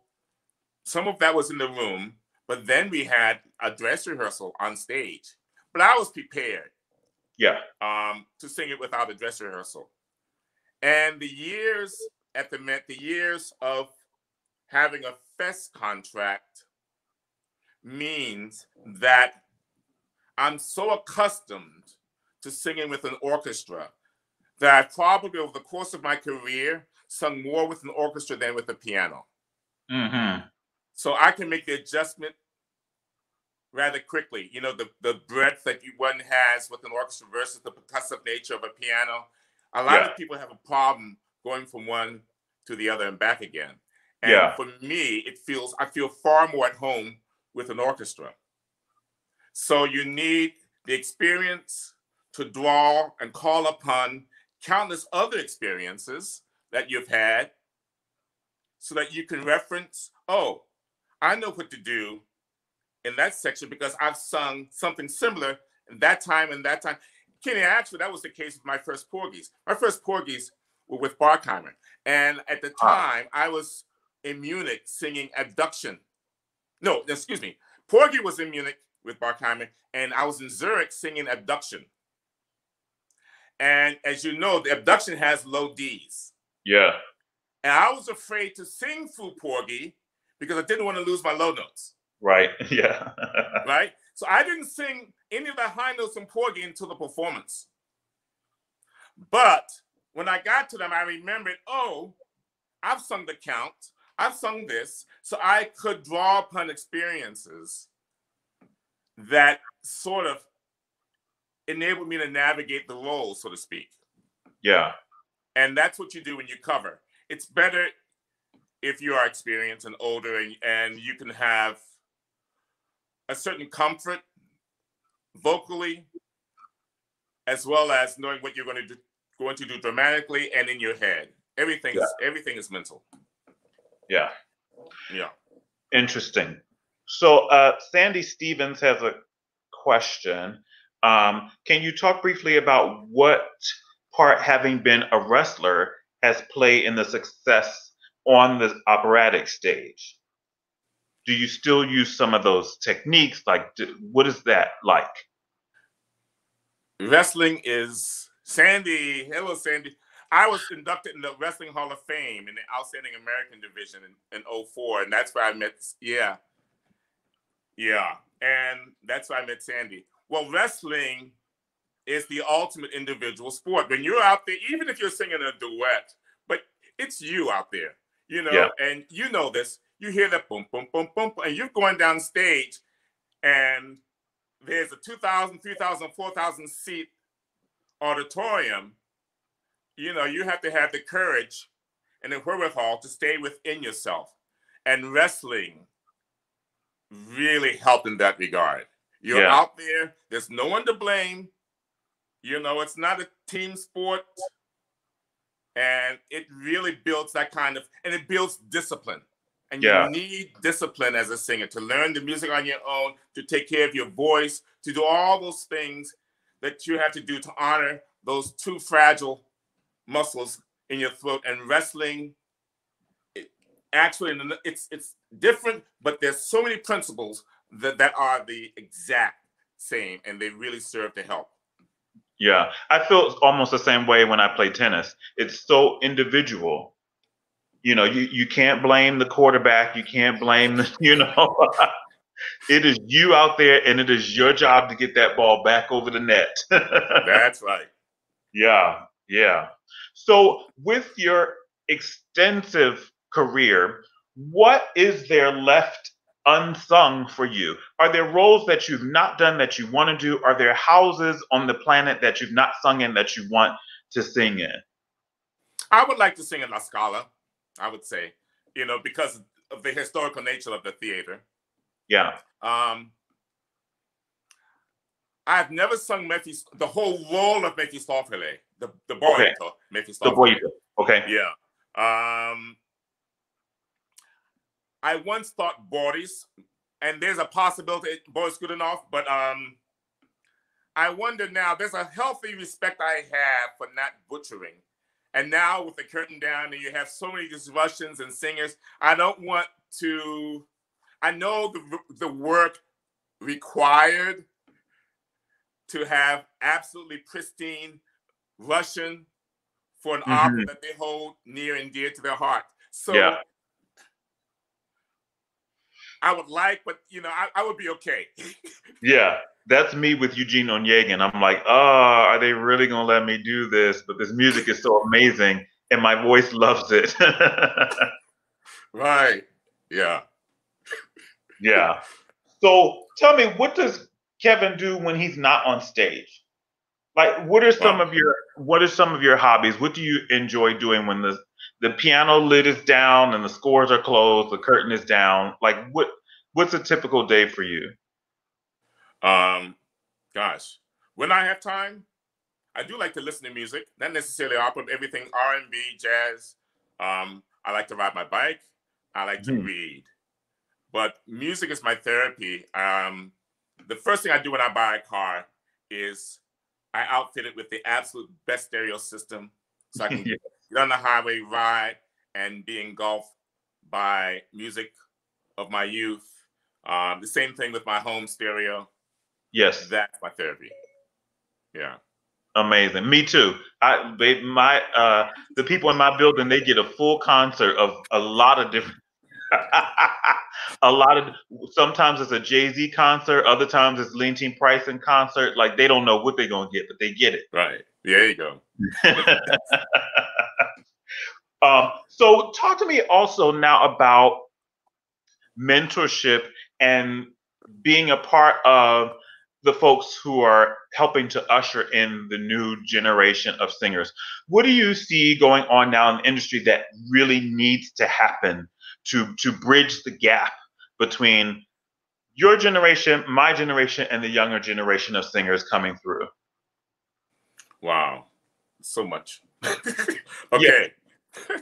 some of that was in the room, but then we had a dress rehearsal on stage. But I was prepared to sing it without a dress rehearsal. And the years at the Met, the years of having a fest contract means that I'm so accustomed to singing with an orchestra that I probably over the course of my career sung more with an orchestra than with the piano. So I can make the adjustment rather quickly. You know, the breadth that one has with an orchestra versus the percussive nature of a piano. A lot of people have a problem going from one to the other and back again. And for me, I feel far more at home with an orchestra. So you need the experience to draw and call upon countless other experiences that you've had so that you can reference, oh, I know what to do in that section because I've sung something similar in that time and that time. Kenny, actually, that was the case with my first porgies. My first porgies were with Barkheimer. And at the time, I was in Munich singing Abduction. No, excuse me. Porgy was in Munich with Barkheimer, and I was in Zurich singing Abduction. And as you know, the Abduction has low Ds. Yeah. And I was afraid to sing through Porgy because I didn't want to lose my low notes. Right. Yeah. Right? So I didn't sing any of the high notes in Porgy until the performance. But when I got to them, I remembered, oh, I've sung the count. I've sung this. So I could draw upon experiences that sort of enabled me to navigate the role, so to speak. Yeah. And that's what you do when you cover. It's better if you are experienced and older and you can have a certain comfort vocally, as well as knowing what you're going to do dramatically and in your head. Everything is mental. Yeah. Yeah. Interesting. So Sandy Stevens has a question. Can you talk briefly about what part having been a wrestler has played in the success on the operatic stage? Do you still use some of those techniques? Like, what is that like? Wrestling is Sandy. Hello, Sandy. I was inducted in the Wrestling Hall of Fame in the Outstanding American Division in 2004, and that's where I met. Yeah, and that's where I met Sandy. Well, wrestling is the ultimate individual sport. When you're out there, even if you're singing a duet, but it's you out there, you know, and you know this. You hear that boom, boom, boom, boom, and you're going down stage, and there's a 2,000, 3,000, 4,000 seat auditorium. You know, you have to have the courage and the wherewithal to stay within yourself. And wrestling really helped in that regard. You're out there, there's no one to blame. You know, it's not a team sport. And it really builds that kind of, and it builds discipline. And you need discipline as a singer to learn the music on your own, to take care of your voice, to do all those things that you have to do to honor those two fragile muscles in your throat. And wrestling, actually, it's different, but there's so many principles that are the exact same, and they really serve to help. Yeah, I feel almost the same way when I play tennis. It's so individual. You know, you can't blame the quarterback. You can't blame the, it is you out there, and it is your job to get that ball back over the net. That's right. Yeah, yeah. So with your extensive career, what is there left unsung for you? Are there roles that you've not done that you want to do? Are there houses on the planet that you've not sung in that you want to sing in? I would like to sing in La Scala, I would say, because of the historical nature of the theater. Yeah. I've never sung the whole role of Mephistopheles, the boy, Okay. Mephistopheles. The boy. Okay. Yeah. I once thought Boris, and there's a possibility Boris Godunov, but I wonder now, there's a healthy respect I have for not butchering. And now with the curtain down and you have so many these Russians and singers, I don't want to, I know the work required to have absolutely pristine Russian for an opera that they hold near and dear to their heart. So yeah. I would like, but I would be okay. Yeah, that's me with Eugene Onegin. I'm like, oh, are they really gonna let me do this? But this music is so amazing, and my voice loves it. Right. Yeah. Yeah. So tell me, what does Kevin do when he's not on stage? Like, what are some of your hobbies? What do you enjoy doing when the piano lid is down and the scores are closed, the curtain is down? Like, what's a typical day for you? Gosh, when I have time, I do like to listen to music, not necessarily opera, but everything R&B, jazz. I like to ride my bike. I like to read, but music is my therapy. The first thing I do when I buy a car is I outfit it with the absolute best stereo system, so I can get on the highway, ride, and be engulfed by music of my youth. The same thing with my home stereo. Yes. That's my therapy. Yeah. Amazing. Me too. The people in my building, they get a full concert of a lot of different sometimes it's a Jay-Z concert, other times it's Linton Pricing concert. Like, they don't know what they're gonna get, but they get it. Right. There you go. So talk to me also now about mentorship and being a part of the folks who are helping to usher in the new generation of singers. What do you see going on now in the industry that really needs to happen to bridge the gap between your generation, my generation, and the younger generation of singers coming through? Wow. So much. Okay. Yeah.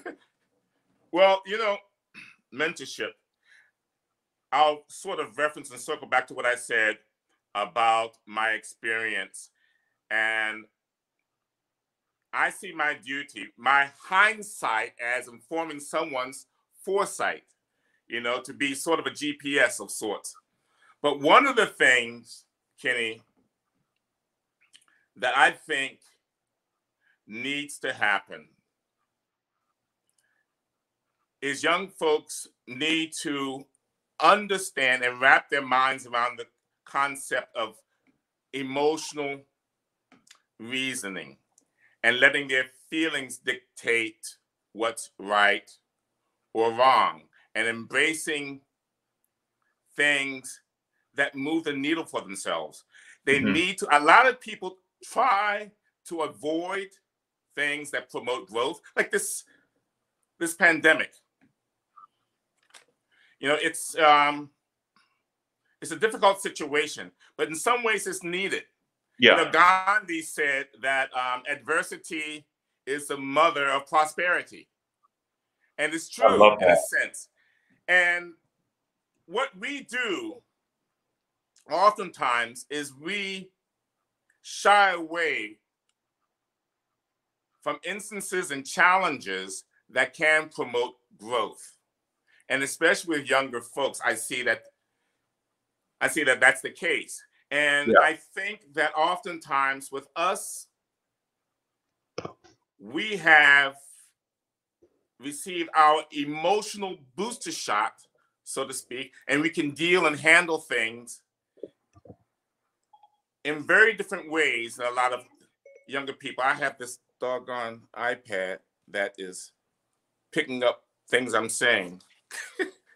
Well, mentorship. I'll sort of reference and circle back to what I said about my experience. And I see my duty, my hindsight, as informing someone's foresight, to be sort of a GPS of sorts. But one of the things, Kenny, that I think needs to happen is young folks need to understand and wrap their minds around the concept of emotional reasoning and letting their feelings dictate what's right or wrong, and embracing things that move the needle for themselves. They need to, a lot of people try to avoid things that promote growth, like this pandemic. It's a difficult situation, but in some ways it's needed. Yeah. Gandhi said that adversity is the mother of prosperity. And it's true in a sense. And what we do oftentimes is we shy away from instances and challenges that can promote growth. And especially with younger folks, I see that that's the case. And I think that oftentimes with us, we have received our emotional booster shot, so to speak, and we can deal and handle things in very different ways than a lot of younger people. I have this doggone iPad that is picking up things I'm saying.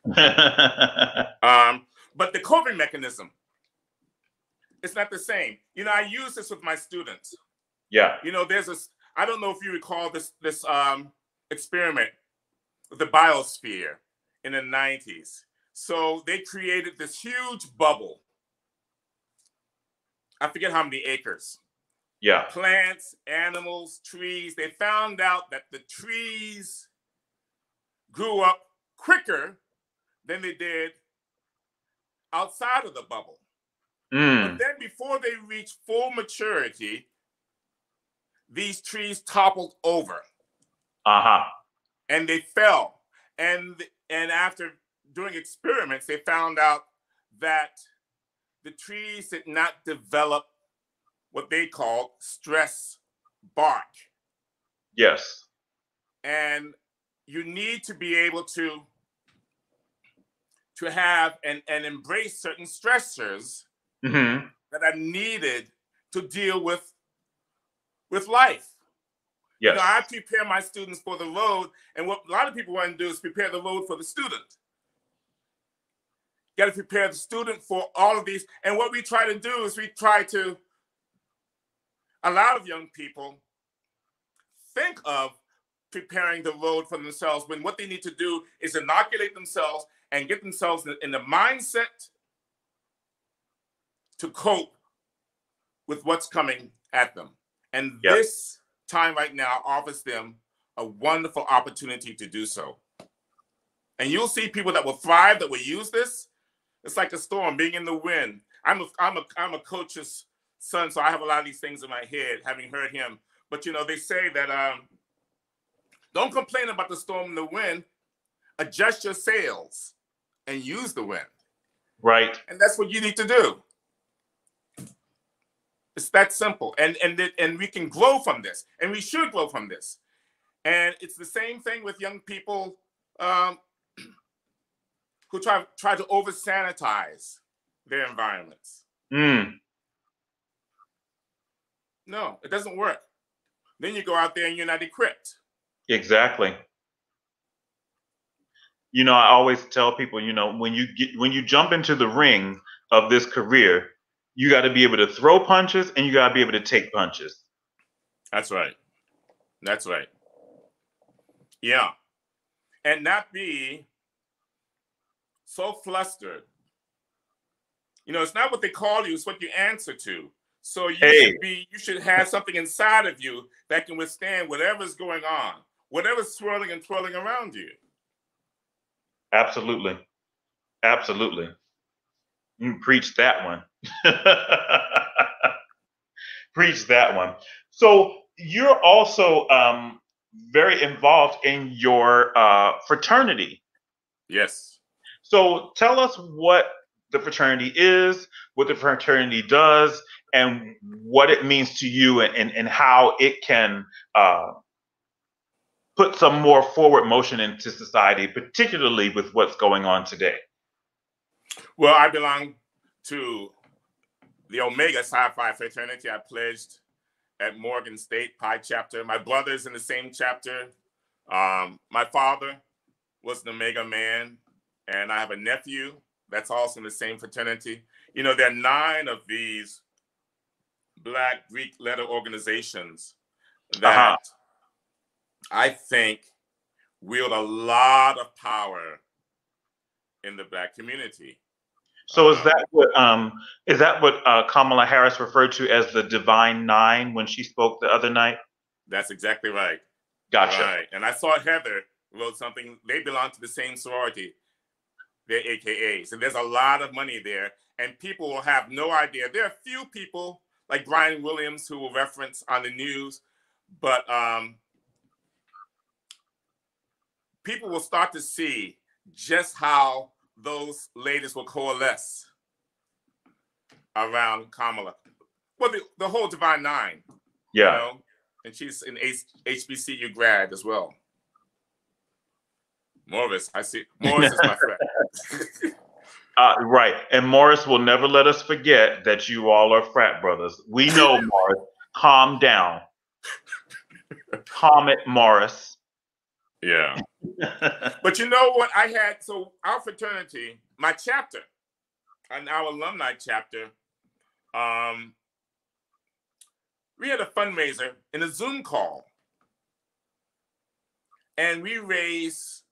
But the coping mechanism, it's not the same. You know, I use this with my students. Yeah. You know, I don't know if you recall this experiment with the biosphere in the 90s. So they created this huge bubble. I forget how many acres. Yeah. Plants, animals, trees. They found out that the trees grew up quicker than they did outside of the bubble. But then before they reached full maturity, these trees toppled over. And they fell. And after doing experiments, they found out that the trees did not develop what they called stress bark. Yes. And you need to be able to have and embrace certain stressors that are needed to deal with life. Yes. You know, I prepare my students for the road, and what a lot of people want to do is prepare the road for the student. You got to prepare the student for all of these. And what we try to do is we try to, a lot of young people think of preparing the road for themselves when what they need to do is inoculate themselves and get themselves in the mindset to cope with what's coming at them. And this time right now offers them a wonderful opportunity to do so. And you'll see people that will thrive, that will use this. It's like a storm, being in the wind. I'm a coach's son, so I have a lot of these things in my head, having heard him. But, you know, they say that don't complain about the storm and the wind. Adjust your sails and use the wind. Right. And that's what you need to do. It's that simple. And we can grow from this. And we should grow from this. And it's the same thing with young people who try to over-sanitize their environments. No, it doesn't work. Then you go out there and you're not equipped. Exactly. You know, I always tell people, you know, when you jump into the ring of this career, you got to be able to throw punches and you got to be able to take punches. That's right. That's right. Yeah. And not be so flustered. You know, it's not what they call you, it's what you answer to. So you should have something inside of you that can withstand whatever's going on, whatever's swirling and twirling around you. Absolutely. Absolutely. You preach that one. Preach that one. So you're also very involved in your fraternity. Yes. So tell us what the fraternity is, what the fraternity does, and what it means to you, and how it can put some more forward motion into society, particularly with what's going on today. Well, I belong to the Omega Psi Phi fraternity. I pledged at Morgan State Pi chapter. My brother's in the same chapter. My father was an Omega man, and I have a nephew that's also in the same fraternity. You know, there are 9 of these Black Greek letter organizations that I think wield a lot of power in the Black community. So is that what Kamala Harris referred to as the Divine Nine when she spoke the other night? That's exactly right. Gotcha. Right. And I saw Heather wrote something. They belong to the same sorority. They're AKAs. And there's a lot of money there. And people will have no idea. There are a few people like Brian Williams who will reference on the news. But people will start to see just how those ladies will coalesce around Kamala. Well, the whole Divine Nine, Yeah. you know, and she's an HBCU grad as well. Morris, I see. Morris is my friend. Right. And Morris will never let us forget that you all are frat brothers. We know, Morris. Calm down. Calm it, Morris. Yeah. But you know what? So our fraternity, my chapter, and our alumni chapter, we had a fundraiser in a Zoom call. And we raised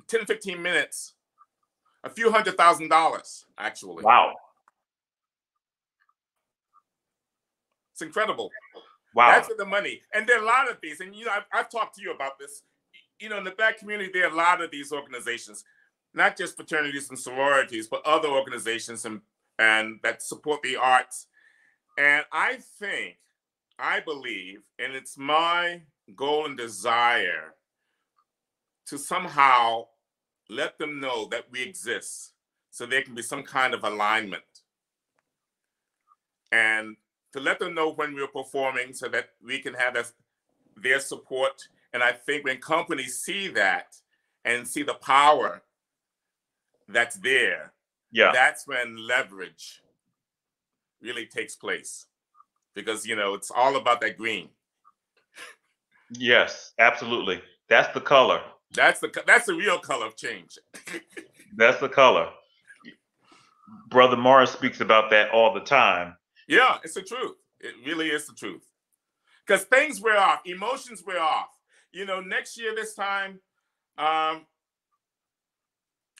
10, 15 minutes, a few $100,000, actually. Wow. It's incredible. Wow. That's where the money. And there are a lot of these. And, you know, I've talked to you about this. You know, in the Black community, there are a lot of these organizations, not just fraternities and sororities, but other organizations and that support the arts. And I believe, and it's my goal and desire to somehow let them know that we exist so there can be some kind of alignment. And to let them know when we're performing so that we can have their support. And I think when companies see that and see the power that's there, yeah, that's when leverage really takes place. Because, you know, it's all about that green. Yes, absolutely. That's the color. That's the real color of change. That's the color. Brother Morris speaks about that all the time. Yeah, it's the truth. It really is the truth. Because things wear off, emotions wear off. You know, next year, this time, a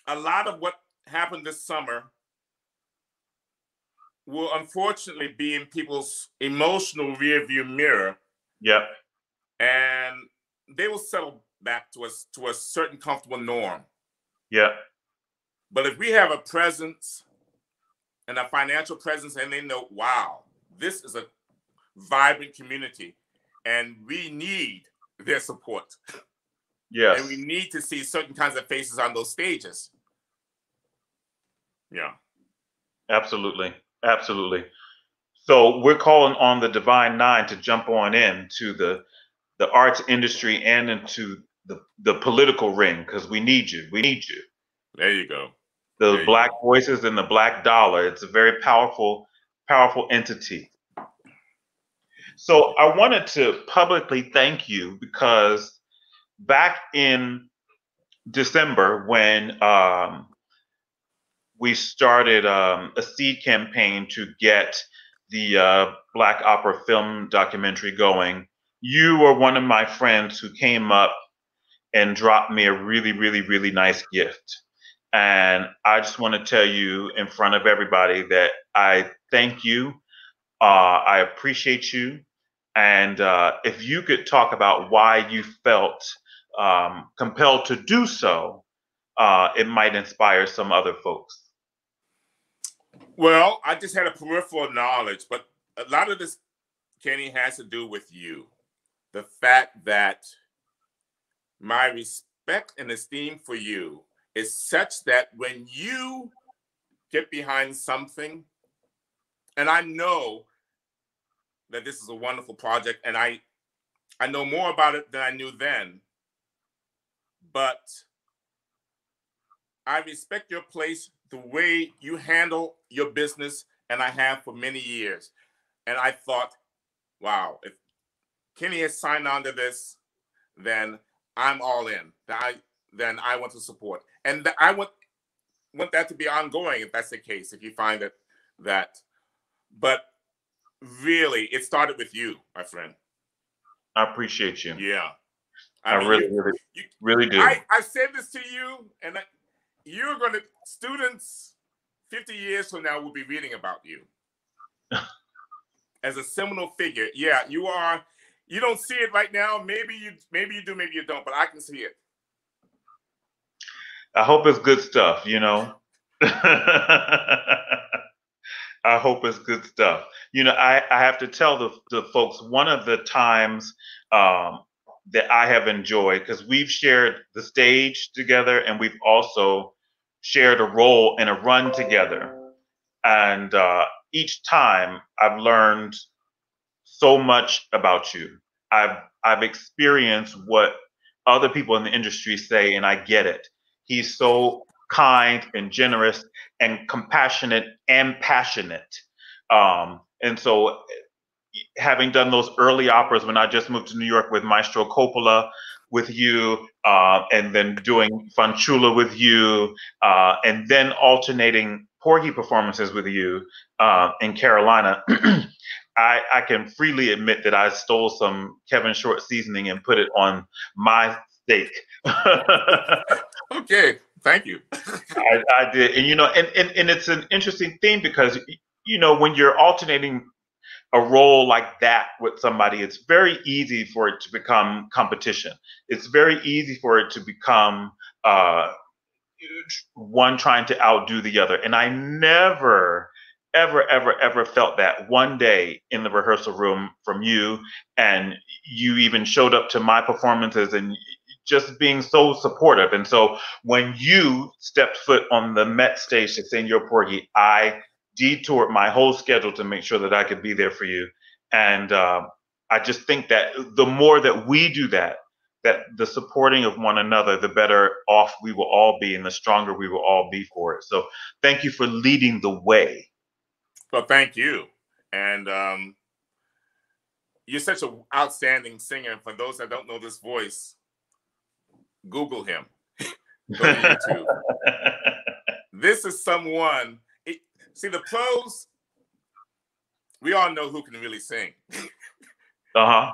lot of what happened this summer will unfortunately be in people's emotional rearview mirror. Yep. And they will settle back to a certain comfortable norm. Yeah. But if we have a presence and a financial presence, and they know, wow, this is a vibrant community, and we need their support. Yes. And we need to see certain kinds of faces on those stages. Yeah. Absolutely. Absolutely. So we're calling on the Divine Nine to jump on in to the arts industry and into the political ring, because we need you. We need you. There you go. The Black voices and the Black dollar. It's a very powerful, powerful entity. So I wanted to publicly thank you, because back in December when we started a seed campaign to get the Black opera film documentary going, you were one of my friends who came up and dropped me a really, really, really nice gift. And I just want to tell you in front of everybody that I thank you. I appreciate you. And if you could talk about why you felt compelled to do so, it might inspire some other folks. Well, I just had a peripheral knowledge, but a lot of this, Kenny, has to do with you. The fact that my respect and esteem for you is such that when you get behind something, and I know that this is a wonderful project, and I know more about it than I knew then, but I respect your place, the way you handle your business, and I have for many years. And I thought, wow, if Kenny has signed on to this, then I'm all in. Then I want to support. And I want that to be ongoing, if that's the case, if you find that. But really, it started with you, my friend. I appreciate you. Yeah. I mean, really do. I said this to you, and you're going to, students 50 years from now will be reading about you as a seminal figure. Yeah, you are. You don't see it right now. Maybe you do, maybe you don't, but I can see it. I hope it's good stuff, you know. I hope it's good stuff. I have to tell the folks one of the times um, that I have enjoyed, because we've shared the stage together and we've also shared a role in a run together. And each time I've learned so much about you. I've experienced what other people in the industry say, and I get it. He's so kind and generous and compassionate and passionate. And so, having done those early operas when I just moved to New York with Maestro Coppola, with you, and then doing Fanciulla with you, and then alternating Porgy performances with you in Carolina. I can freely admit that I stole some Kevin Short seasoning and put it on my steak. Okay, thank you. I did, and it's an interesting thing because when you're alternating a role like that with somebody, it's very easy for it to become competition. It's very easy for it to become one trying to outdo the other. And I never, ever, ever, ever felt that one day in the rehearsal room from you. And you even showed up to my performances and just being so supportive. And so when you stepped foot on the Met stage to sing your Porgy, I detoured my whole schedule to make sure that I could be there for you. And I just think that the more that we do that, the supporting of one another, the better off we will all be and the stronger we will all be for it. So thank you for leading the way. Well, thank you. And you're such an outstanding singer. For those that don't know this voice, Google him. Go to YouTube. This is someone, see, the pros, we all know who can really sing. Uh-huh.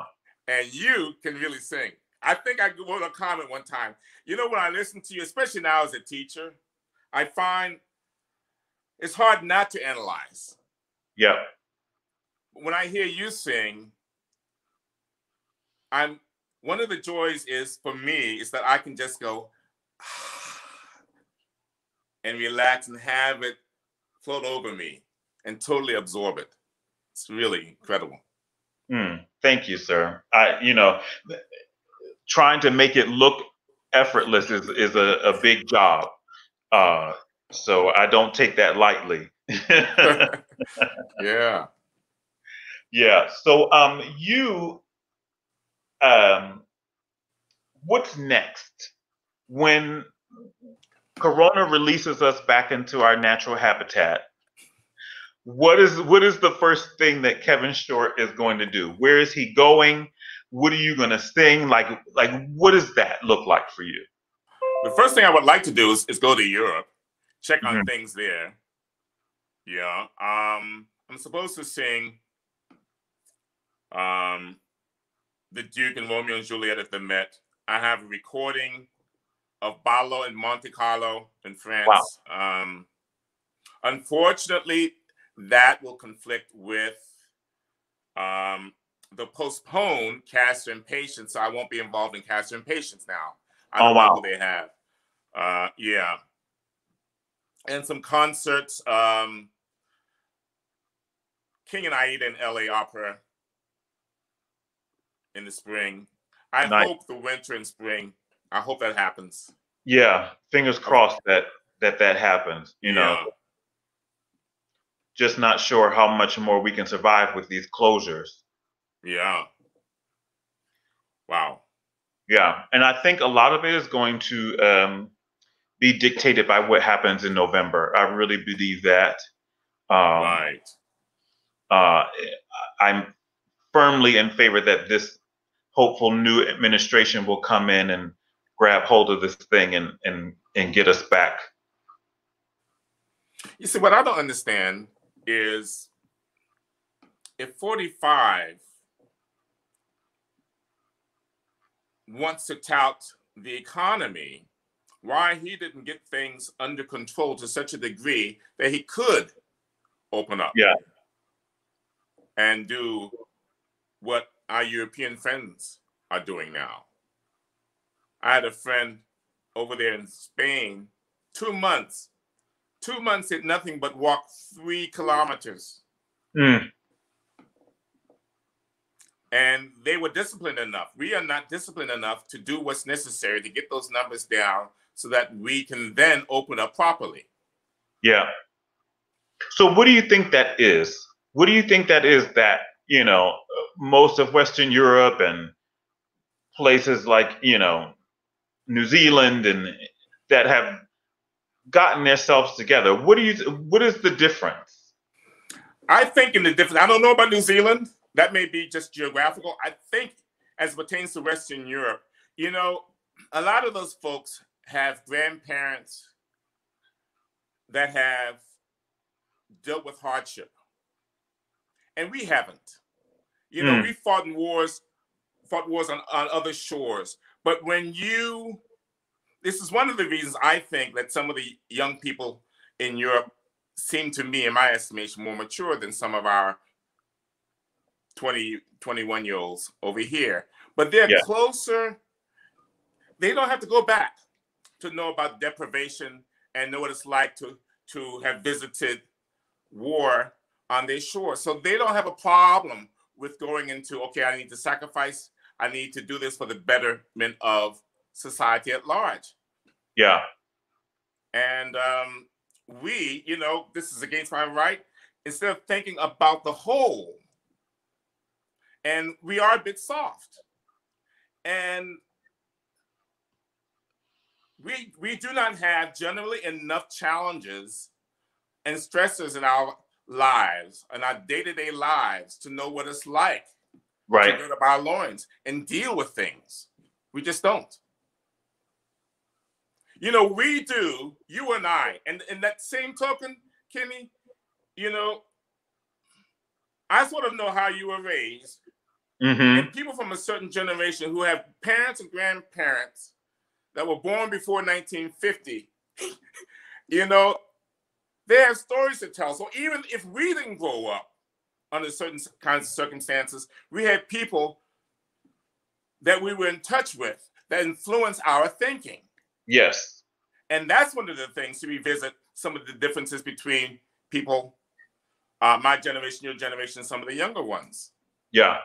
And you can really sing. I think I wrote a comment one time. When I listen to you, especially now as a teacher, I find it's hard not to analyze. Yeah. When I hear you sing, one of the joys is for me is that I can just go and relax and have it float over me and totally absorb it. It's really incredible. Thank you, sir. Trying to make it look effortless is a big job. So I don't take that lightly. Yeah. Yeah. So what's next? When Corona releases us back into our natural habitat, what is the first thing that Kevin Short is going to do? Where is he going? What are you going to sing? Like what does that look like for you? The first thing I would like to do is go to Europe, check on things there. Yeah. I'm supposed to sing The Duke and Romeo and Juliet at the Met. I have a recording of Ballo in Monte Carlo in France. Wow. Unfortunately, that will conflict with the postponed Castor and Patience, so I won't be involved in Castor and Patience now. I don't know who they have. Yeah. And some concerts. King and Aida in LA Opera in the spring. I hope the winter and spring. I hope that happens. Yeah, fingers crossed that happens. You know, just not sure how much more we can survive with these closures. Yeah. Wow. Yeah, and I think a lot of it is going to be dictated by what happens in November. I really believe that. Right. I'm firmly in favor that this hopeful new administration will come in and grab hold of this thing and get us back. You see, what I don't understand is if 45 wants to tout the economy, why he didn't get things under control to such a degree that he could open up. Yeah. And do what our European friends are doing now. I had a friend over there in Spain, 2 months 2 months did nothing but walk 3 kilometers. Mm. And they were disciplined enough. We are not disciplined enough to do what's necessary to get those numbers down so that we can then open up properly. Yeah. So what do you think that is? What do you think that is that, most of Western Europe and places like, New Zealand and that have gotten themselves together? What is the difference? I think in the difference, I don't know about New Zealand. That may be just geographical. I think as it pertains to Western Europe, a lot of those folks have grandparents that have dealt with hardship. And we haven't. We fought in wars on other shores. But this is one of the reasons I think that some of the young people in Europe seem to me, in my estimation, more mature than some of our 20, 21-year-olds over here. But they're closer. They don't have to go back to know about deprivation and know what it's like to have visited war on their shore. So they don't have a problem with going into, okay, I need to sacrifice. I need to do this for the betterment of society at large. Yeah. And this is against my right, instead of thinking about the whole. And we are a bit soft. And we do not have generally enough challenges and stresses in our lives, in our day-to-day lives, to know what it's like to gird up our loins and deal with things. We just don't. We do, you and I, and in that same token, Kenny, I sort of know how you were raised. And people from a certain generation who have parents and grandparents that were born before 1950, they have stories to tell. So even if we didn't grow up under certain kinds of circumstances, we had people that we were in touch with that influenced our thinking. Yes. And that's one of the things to revisit, some of the differences between people, my generation, your generation, some of the younger ones. Yeah.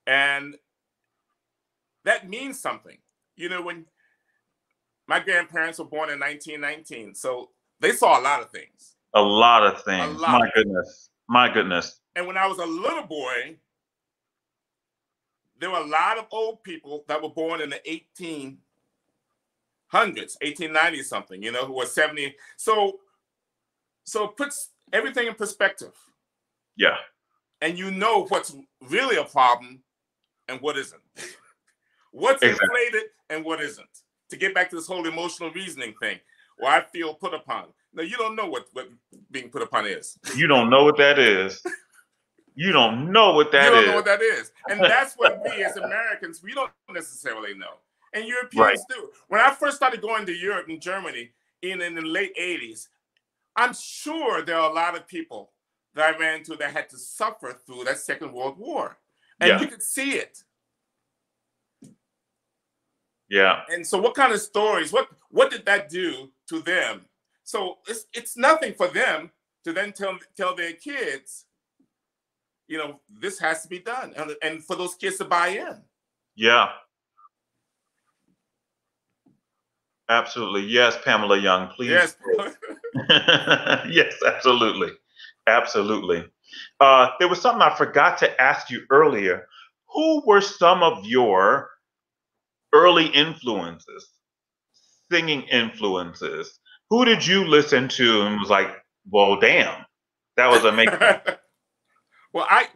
And that means something. When my grandparents were born in 1919, so they saw a lot of things. A lot of things. My goodness. My goodness. And when I was a little boy, there were a lot of old people that were born in the 1800s, 1890 something, who were 70. So it puts everything in perspective. Yeah. And what's really a problem and what isn't. What's inflated and what isn't. To get back to this whole emotional reasoning thing, where I feel put upon. No, you don't know what being put upon is. You don't know what that is. You don't know what that is. You don't know what that is. And that's what we as Americans, we don't necessarily know. And Europeans do. When I first started going to Europe and Germany in the late 80s, I'm sure there are a lot of people that I ran into that had to suffer through that Second World War. And you could see it. Yeah. And so what kind of stories, what did that do to them? So it's nothing for them to then tell their kids, this has to be done. And for those kids to buy in. Yeah. Absolutely. Yes, Pamela Young, please. Yes. Yes, absolutely. Absolutely. There was something I forgot to ask you earlier. Who were some of your early influences, singing influences? Who did you listen to and was like, well, damn, that was amazing? Well, I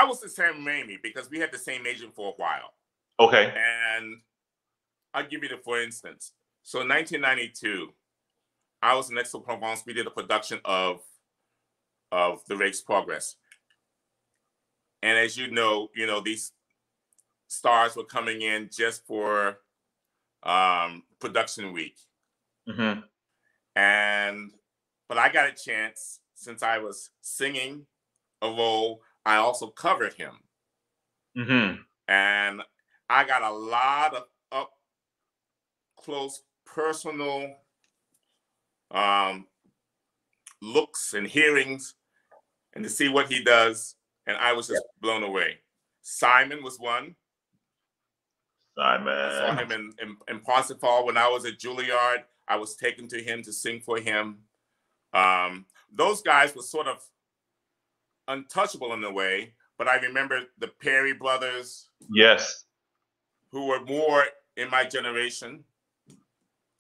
was the Sam Raimi because we had the same agent for a while. Okay. And I'll give you for instance. So in 1992, I was in Aix-en-Provence. We did a production of The Rake's Progress. And as you know, these stars were coming in just for production week. Mm-hmm. But I got a chance, since I was singing a role, I also covered him. Mm-hmm. And I got a lot of up close personal looks and hearings, and to see what he does, and I was just blown away. Simon was one. Simon. I saw him in Parsifal when I was at Juilliard. I was taken to him to sing for him. Those guys were sort of untouchable in a way, but I remember the Perry brothers. Yes. Who were more in my generation.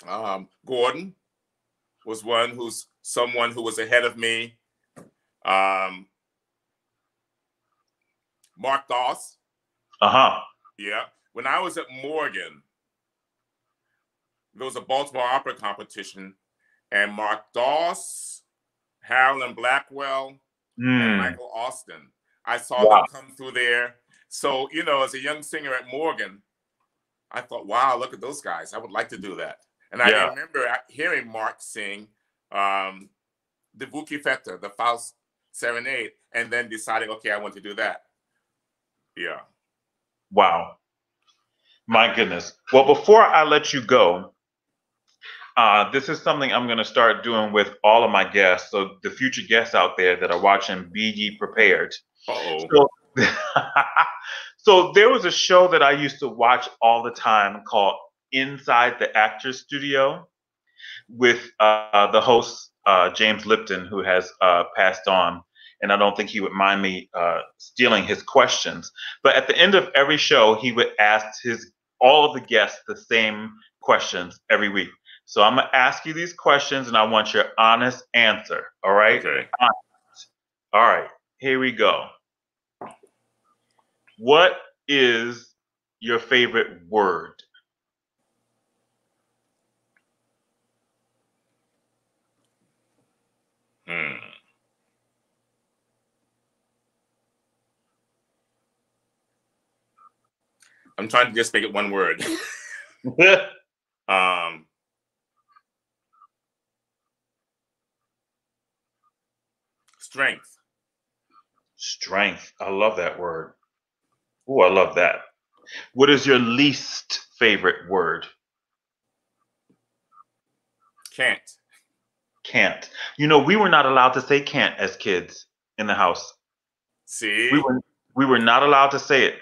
Gordon was someone who was ahead of me. Mark Doss. Yeah. When I was at Morgan, there was a Baltimore Opera competition, and Mark Doss, Harlan Blackwell, and Michael Austin. I saw them come through there. So, you know, as a young singer at Morgan, I thought, wow, look at those guys. I would like to do that. And I remember hearing Mark sing the Vuki Feta, the Faust Serenade, and then deciding, okay, I want to do that. Yeah. Wow. My goodness. Well, before I let you go, this is something I'm going to start doing with all of my guests. So the future guests out there that are watching, be ye prepared. So there was a show that I used to watch all the time called Inside the Actors Studio with the host, James Lipton, who has passed on. And I don't think he would mind me stealing his questions. But at the end of every show, he would ask all of the guests the same questions every week. So I'm going to ask you these questions, and I want your honest answer. All right? Okay. All right. Here we go. What is your favorite word? I'm trying to just make it one word. Strength. Strength. I love that word. Oh, I love that. What is your least favorite word? Can't. Can't. You know, we were not allowed to say can't as kids in the house. See? We were not allowed to say it.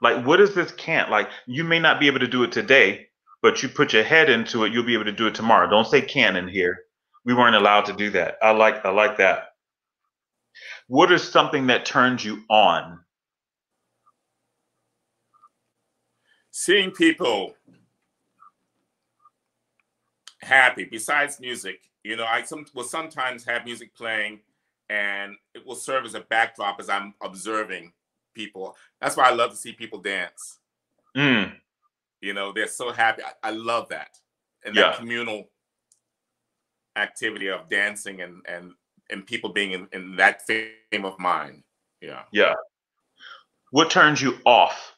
Like, what is this can't? Like, you may not be able to do it today, but you put your head into it, you'll be able to do it tomorrow. Don't say can't in here. We weren't allowed to do that. I like that. What is something that turns you on? Seeing people happy, besides music. You know, I will sometimes have music playing, and it will serve as a backdrop as I'm observing people. That's why I love to see people dance. You know, they're so happy. I love that. And that communal activity of dancing and people being in that frame of mind. Yeah. Yeah. What turns you off?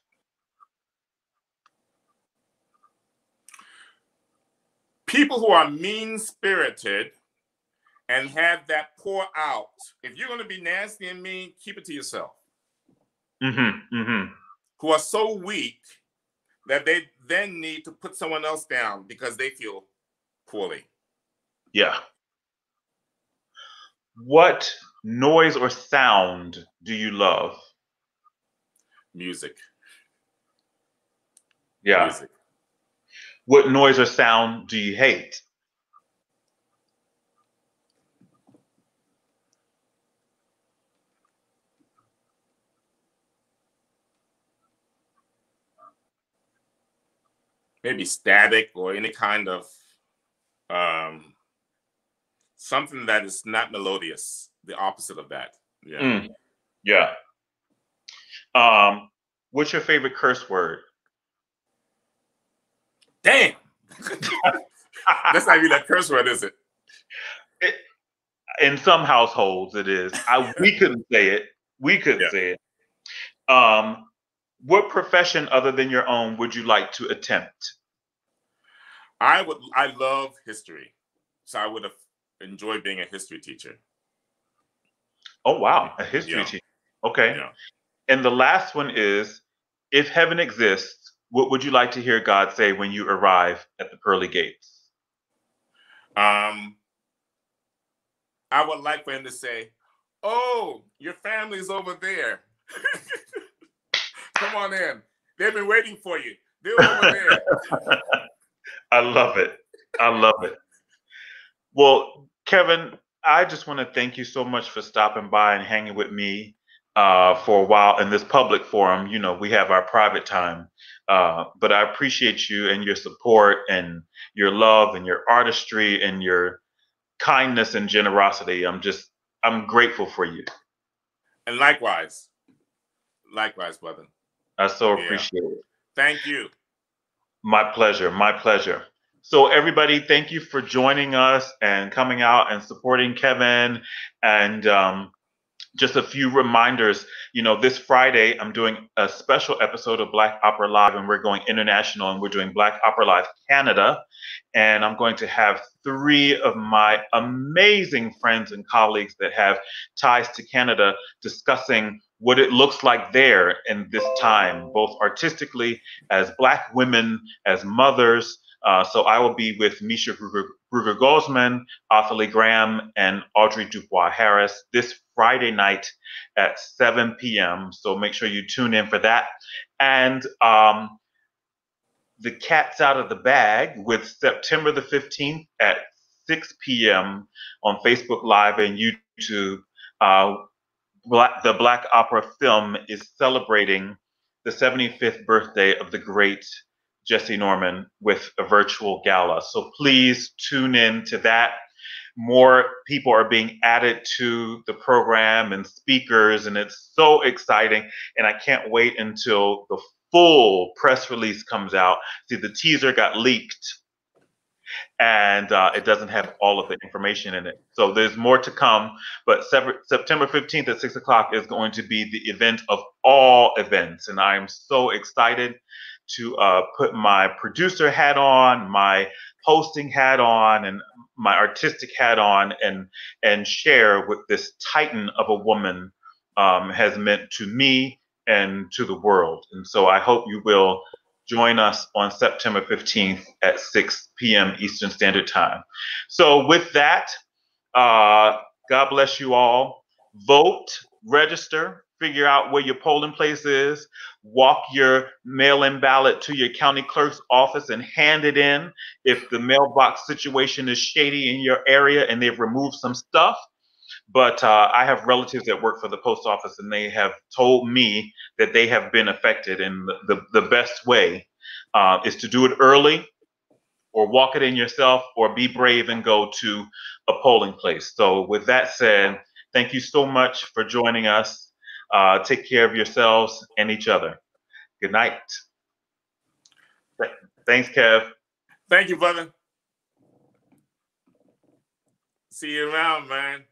People who are mean-spirited and have that pour out. If you're going to be nasty and mean, keep it to yourself. Who are so weak that they then need to put someone else down because they feel poorly. Yeah. What noise or sound do you love? Music. Yeah. Music. What noise or sound do you hate? Maybe static or any kind of something that is not melodious. The opposite of that. Yeah. Yeah. What's your favorite curse word? Damn. That's not even a curse word, is it? In some households, it is. We couldn't say it. We couldn't say it. What profession other than your own would you like to attempt? I love history, so I would have enjoyed being a history teacher. Oh wow, a history teacher. Okay. Yeah. And the last one is, if heaven exists, what would you like to hear God say when you arrive at the pearly gates? I would like for him to say, "Oh, your family's over there. Come on in. They've been waiting for you. They're over there." I love it. I love it. Well, Kevin, I just want to thank you so much for stopping by and hanging with me for a while in this public forum. You know, we have our private time, but I appreciate you and your support and your love and your artistry and your kindness and generosity. I'm grateful for you. And likewise, brother. I so Yeah. appreciate it. Thank you. My pleasure. My pleasure. So, everybody, thank you for joining us and coming out and supporting Kevin. And just a few reminders. You know, this Friday, I'm doing a special episode of Black Opera Live, and we're going international, and we're doing Black Opera Live Canada. And I'm going to have 3 of my amazing friends and colleagues that have ties to Canada discussing what it looks like there in this time, both artistically, as Black women, as mothers. So I will be with Misha Gruger-Gozman, Ottilie Graham, and Audrey Dubois Harris this Friday night at 7 p.m. So make sure you tune in for that. And the cat's out of the bag with September the 15th at 6 p.m. on Facebook Live and YouTube. The Black Opera film is celebrating the 75th birthday of the great Jesse Norman with a virtual gala. So please tune in to that. More people are being added to the program and speakers, and it's so exciting. And I can't wait until the full press release comes out. See, the teaser got leaked and it doesn't have all of the information in it. So there's more to come, but September 15th at 6 o'clock is going to be the event of all events. And I'm so excited to put my producer hat on, my hosting hat on, and my artistic hat on, and share what this titan of a woman has meant to me and to the world. And so I hope you will join us on September 15th at 6 p.m. Eastern Standard Time. So with that, God bless you all. Vote, register, figure out where your polling place is, walk your mail-in ballot to your county clerk's office and hand it in. If the mailbox situation is shady in your area and they've removed some stuff, but I have relatives that work for the post office, and they have told me that they have been affected. And the best way is to do it early, or walk it in yourself, or be brave and go to a polling place. So with that said, thank you so much for joining us. Take care of yourselves and each other. Good night. Thanks, Kev. Thank you, brother. See you around, man.